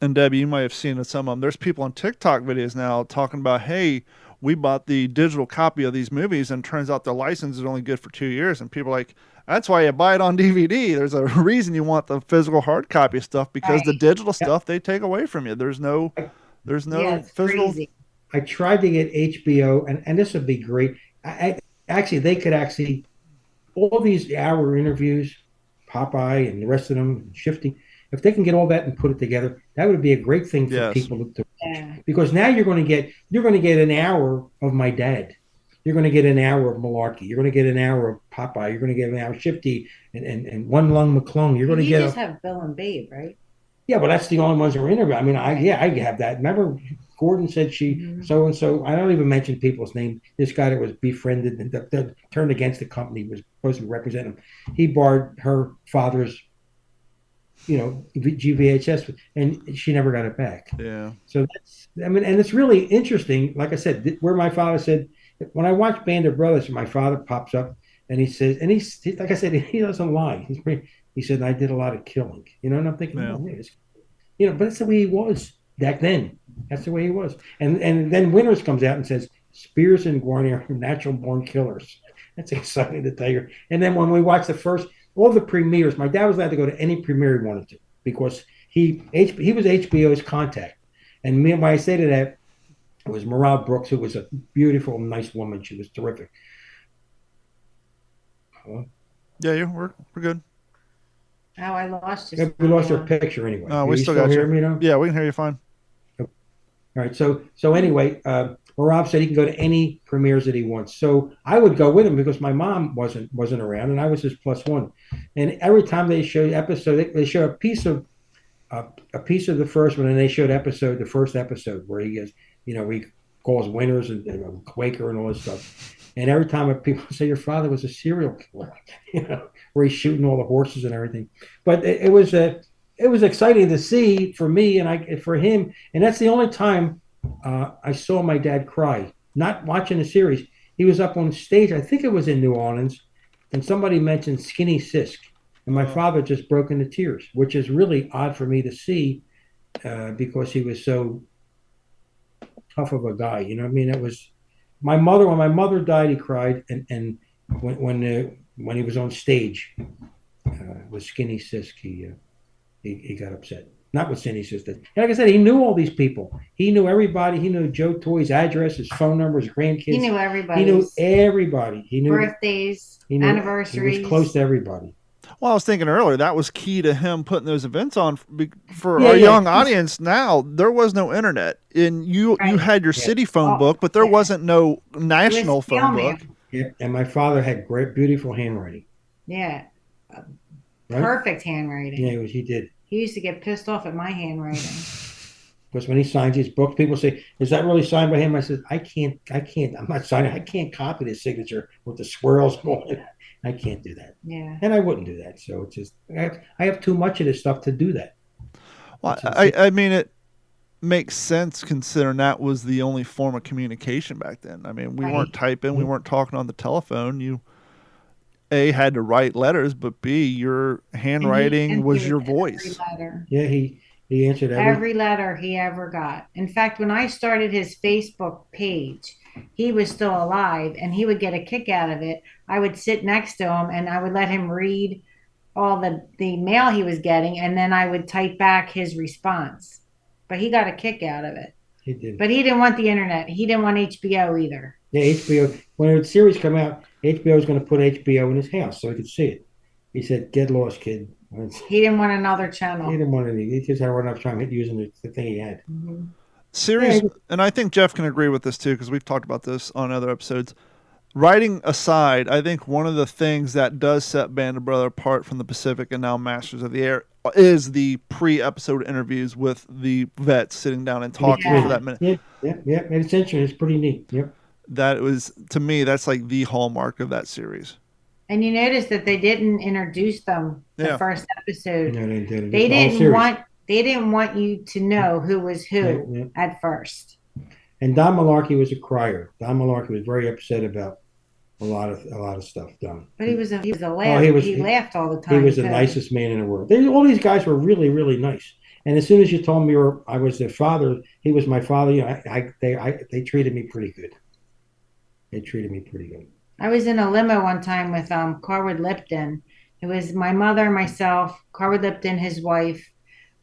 S2: and Debbie, you might have seen some of them. There's people on TikTok videos now talking about, hey, we bought the digital copy of these movies, and turns out their license is only good for 2 years. And people are like, that's why you buy it on DVD. There's a reason you want the physical hard copy stuff because the digital stuff they take away from you. There's no
S4: It's
S2: physical.
S4: crazy.
S5: I tried to get HBO, and this would be great. Actually, they could actually, all these hour interviews, Popeye and the rest of them, Shifty, if they can get all that and put it together, that would be a great thing for
S2: Yes.
S5: people to
S4: Yeah.
S5: because now you're going to get an hour of my dad. You're going to get an hour of Malarkey. You're going to get an hour of Popeye. You're going to get an hour of Shifty and One Lung McClung. You're going to
S4: You
S5: get
S4: just have Bill and Babe, right?
S5: yeah, but that's the only ones that were interviewed. I mean, I have that. Remember, Gordon said so and so. I don't even mention people's name. This guy that was befriended and that turned against the company was supposed to represent him. He borrowed her father's, GVHS, and she never got it back.
S2: Yeah.
S5: So and it's really interesting. Like I said, where my father said, when I watch Band of Brothers, my father pops up and he says, and he's like I said, he doesn't lie. He said, I did a lot of killing, and I'm thinking, but that's the way he was back then. That's the way he was. And then Winters comes out and says, Spears and Guarnier are natural born killers. That's exciting to tell you. And then when we watched all the premieres, my dad was allowed to go to any premiere he wanted to because he was HBO's contact. And when I say to that, it was Morale Brooks, who was a beautiful, nice woman. She was terrific. Hello?
S2: Yeah, we're good.
S4: Oh, I lost you.
S5: We lost our picture anyway.
S2: No, we
S5: You
S2: still got you.
S5: hear me now?
S2: Yeah, we can hear you fine.
S5: All right. So anyway, Rob said he can go to any premieres that he wants. So I would go with him because my mom wasn't around, and I was his plus one. And every time they showed episode, they show a piece of the first one, and they showed the first episode where he goes, he calls Winters and Quaker and all this stuff. And every time people say your father was a serial killer, where he's shooting all the horses and everything. But it was exciting to see for me and for him. And that's the only time I saw my dad cry, not watching the series. He was up on stage, I think it was in New Orleans, and somebody mentioned Skinny Sisk. And my father just broke into tears, which is really odd for me to see because he was so tough of a guy. You know what I mean? It was when my mother died, he cried. And when he was on stage with Skinny Sisk, he got upset. Not with Skinny Sisk. And like I said, he knew all these people. He knew everybody. He knew Joe Toy's address, his phone number, his grandkids.
S4: He knew everybody.
S5: He knew everybody. He knew
S4: birthdays, anniversaries.
S5: He was close to everybody.
S2: Well, I was thinking earlier that was key to him putting those events on for our young audience. Now there was no internet, and you had your city phone book, but there wasn't no national phone book.
S5: Yeah, and my father had great, beautiful handwriting.
S4: Yeah,
S5: right?
S4: Perfect handwriting.
S5: Yeah, he did.
S4: He used to get pissed off at my handwriting.
S5: Because when he signs his books, people say, "Is that really signed by him?" I said, I can't. I'm not signing. I can't copy the signature with the swirls going. I can't do that.
S4: Yeah.
S5: And I wouldn't do that. So it's just I have too much of this stuff to do that.
S2: Well, I mean, it makes sense considering that was the only form of communication back then. I mean, we weren't typing, we weren't talking on the telephone. You A, had to write letters, but B, your handwriting was your voice.
S5: Yeah, he answered
S4: every letter he ever got. In fact, when I started his Facebook page, he was still alive and he would get a kick out of it. I would sit next to him and I would let him read all the mail he was getting, and then I would type back his response. But he got a kick out of it.
S5: He did.
S4: But he didn't want the internet. He didn't want HBO either.
S5: Yeah, HBO. When the series come out, HBO was going to put HBO in his house so he could see it. He said, "Get lost, kid."
S4: He didn't want another channel.
S5: He didn't want any. He just had enough time using the thing he had.
S4: Mm-hmm.
S2: Series, and I think Jeff can agree with this too, because we've talked about this on other episodes. Writing aside, I think one of the things that does set Band of Brothers apart from the Pacific and now Masters of the Air is the pre-episode interviews with the vets sitting down and talking for that minute.
S5: Yeah. It's interesting. It's pretty neat. Yep.
S2: That was, to me, that's like the hallmark of that series.
S4: And you notice that they didn't introduce them the first episode.
S5: No, they didn't.
S4: They didn't want you to know who was who at first.
S5: And Don Malarkey was a crier. Don Malarkey was very upset about a lot of stuff done.
S4: But he was a laugh. He laughed all the time.
S5: He was the nicest man in the world. All these guys were really, really nice. And as soon as you told me I was their father, he was my father. You know, they treated me pretty good. They treated me pretty good.
S4: I was in a limo one time with Carwood Lipton. It was my mother, myself, Carwood Lipton, his wife,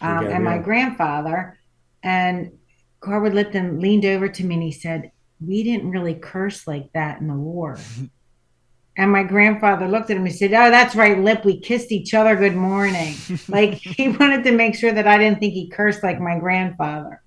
S4: and my grandfather. And Carwood Lipton leaned over to me and he said, "We didn't really curse like that in the war." And my grandfather looked at him and said, "Oh, that's right, Lip. We kissed each other good morning." Like, he wanted to make sure that I didn't think he cursed like my grandfather.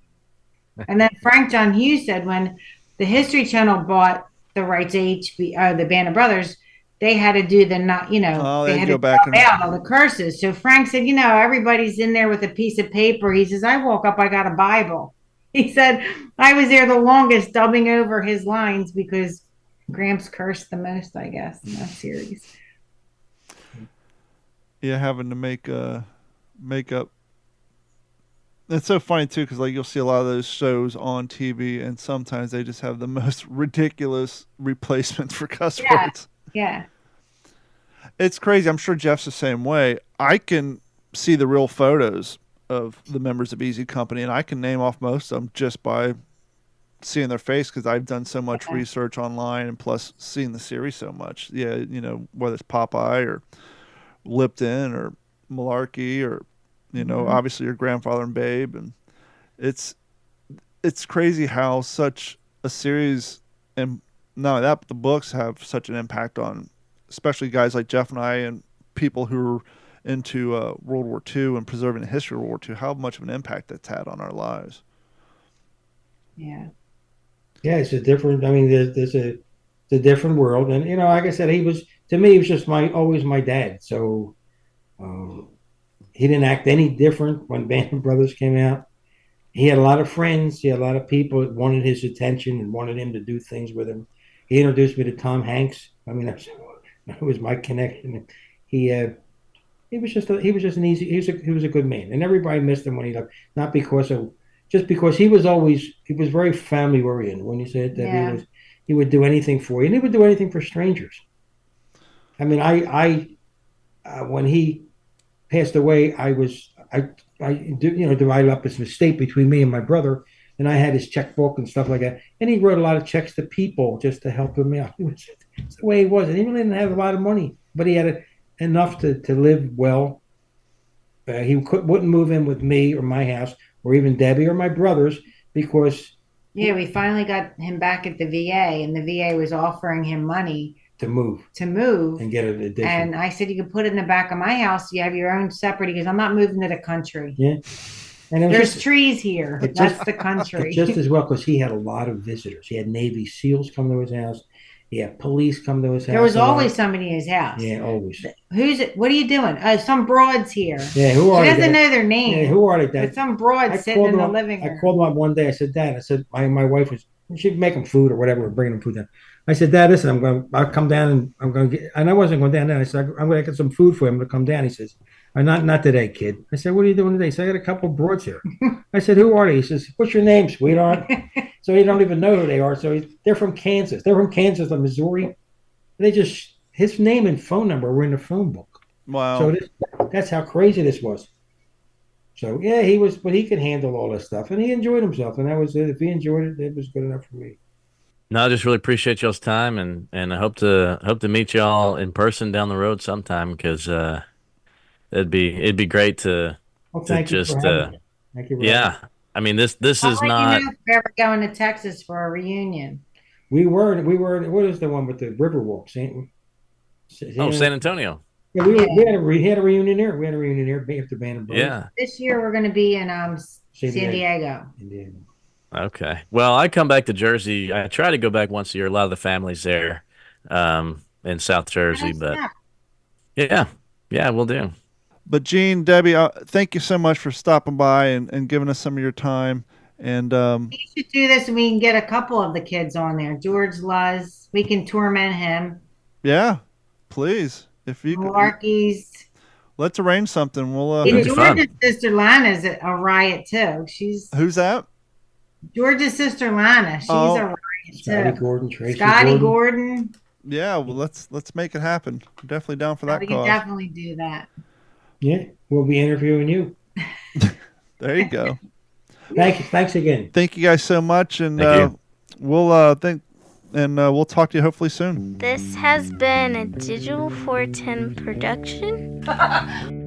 S4: And then Frank John Hughes said when the History Channel bought the rights to the Band of Brothers, they had to do they had to go back out all the curses. So Frank said, everybody's in there with a piece of paper. He says, "I woke up, I got a Bible." He said, "I was there the longest dubbing over his lines because Gramps cursed the most, I guess, in that series."
S2: Yeah, having to make up. It's so funny too, because like you'll see a lot of those shows on TV, and sometimes they just have the most ridiculous replacements for cuss words.
S4: Yeah.
S2: It's crazy. I'm sure Jeff's the same way. I can see the real photos of the members of Easy Company, and I can name off most of them just by seeing their face because I've done so much research online and plus seeing the series so much. Yeah, whether it's Popeye or Lipton or Malarkey or obviously your grandfather and Babe, and it's crazy how such a series, and not only that, but the books have such an impact on especially guys like Jeff and I and people who are into World War II and preserving the history of World War II, how much of an impact that's had on our lives.
S4: Yeah.
S5: Yeah, it's a different, there's a different world. And, like I said, he was just always my dad. So he didn't act any different when Band of Brothers came out. He had a lot of friends. He had a lot of people that wanted his attention and wanted him to do things with him. He introduced me to Tom Hanks. That was my connection. He was just a good man, and everybody missed him when he left. Not because because he was very family oriented. When you said that he would do anything for you, and he would do anything for strangers. When he passed away, I divided up his estate between me and my brother, and I had his checkbook and stuff like that. And he wrote a lot of checks to people just to help him out. It's the way he was, and he really didn't have a lot of money, but he had enough to live well. He wouldn't move in with me or my house or even Debbie or my brothers because...
S4: Yeah, we finally got him back at the VA, and the VA was offering him money
S5: to move
S4: and
S5: get an addition.
S4: And I said, "You can put it in the back of my house. You have your own separate," because I'm not moving to the country.
S5: Yeah. And it was
S4: There's
S5: just,
S4: trees here.
S5: it
S4: That's
S5: just-
S4: the country.
S5: just as well because he had a lot of visitors. He had Navy SEALs come to his house. He had police come to his house.
S4: There was
S5: a lot.
S4: always somebody in his house.
S5: Yeah, always.
S4: Who's it? What are you doing? Oh, some broads here.
S5: Yeah, who are
S4: He
S5: they?
S4: doesn't
S5: Dad?
S4: know their name.
S5: Yeah, who are they, Dad?
S4: But some broad sitting in the living
S5: I
S4: room.
S5: called him up one day. I said, Dad, I said, my wife was, she'd make him food or whatever, or bringing him food down. I said, Dad, listen, I'll come down and I'm going to get, and I wasn't going down there. I said, I'm going to get some food for him to come down. He says, not today, kid. I said, what are you doing today? He said, I got a couple of broads here. I said, who are they? He says, what's your name, sweetheart? So he don't even know who they are. So they're from Kansas. They're from Kansas and Missouri. They just, his name and phone number were in the phone book.
S2: Wow.
S5: So that's how crazy this was. So yeah, but he could handle all this stuff, and he enjoyed himself, and that was it. If he enjoyed it, it was good enough for me.
S3: No, I just really appreciate y'all's time, and I hope to meet y'all in person down the road sometime because it'd be great to
S5: Well, thank you
S3: just
S5: for having me. Thank you. For having me.
S3: yeah. I mean this
S4: I'll
S3: is
S4: let
S3: not.
S4: you know if we're ever going to Texas for a reunion.
S5: We were. What is the one with the Riverwalk?
S3: San Antonio.
S5: Yeah, we had a reunion there. We had a reunion there after Band of Brothers.
S3: Yeah.
S4: This year we're going to be in San Diego.
S5: Indiana.
S3: Okay. Well, I come back to Jersey. I try to go back once a year. A lot of the family's there in South Jersey, but yeah, we'll do.
S2: But Gene, Debbie, thank you so much for stopping by and giving us some of your time. And
S4: We should do this and we can get a couple of the kids on there. George Luz, we can torment him.
S2: yeah, please, if you could,
S4: Malarkeys.
S2: let's arrange something. We'll.
S3: It'd be fun.
S4: George's sister Lana's a riot too.
S2: Who's that?
S4: George's sister Lana. She's
S2: Oh.
S4: a riot
S5: Scotty
S4: too.
S5: Gordon, Tracy
S4: Scotty
S5: Gordon.
S4: Gordon.
S2: Yeah, well, let's make it happen. Definitely down for that
S4: We can
S2: cause.
S4: definitely do that.
S5: Yeah, we'll be interviewing you.
S2: There you go.
S5: Thank you. Thanks again.
S2: Thank you guys so much, and
S3: Thank you.
S2: we'll talk to you hopefully soon.
S6: This has been a Digital 410 production.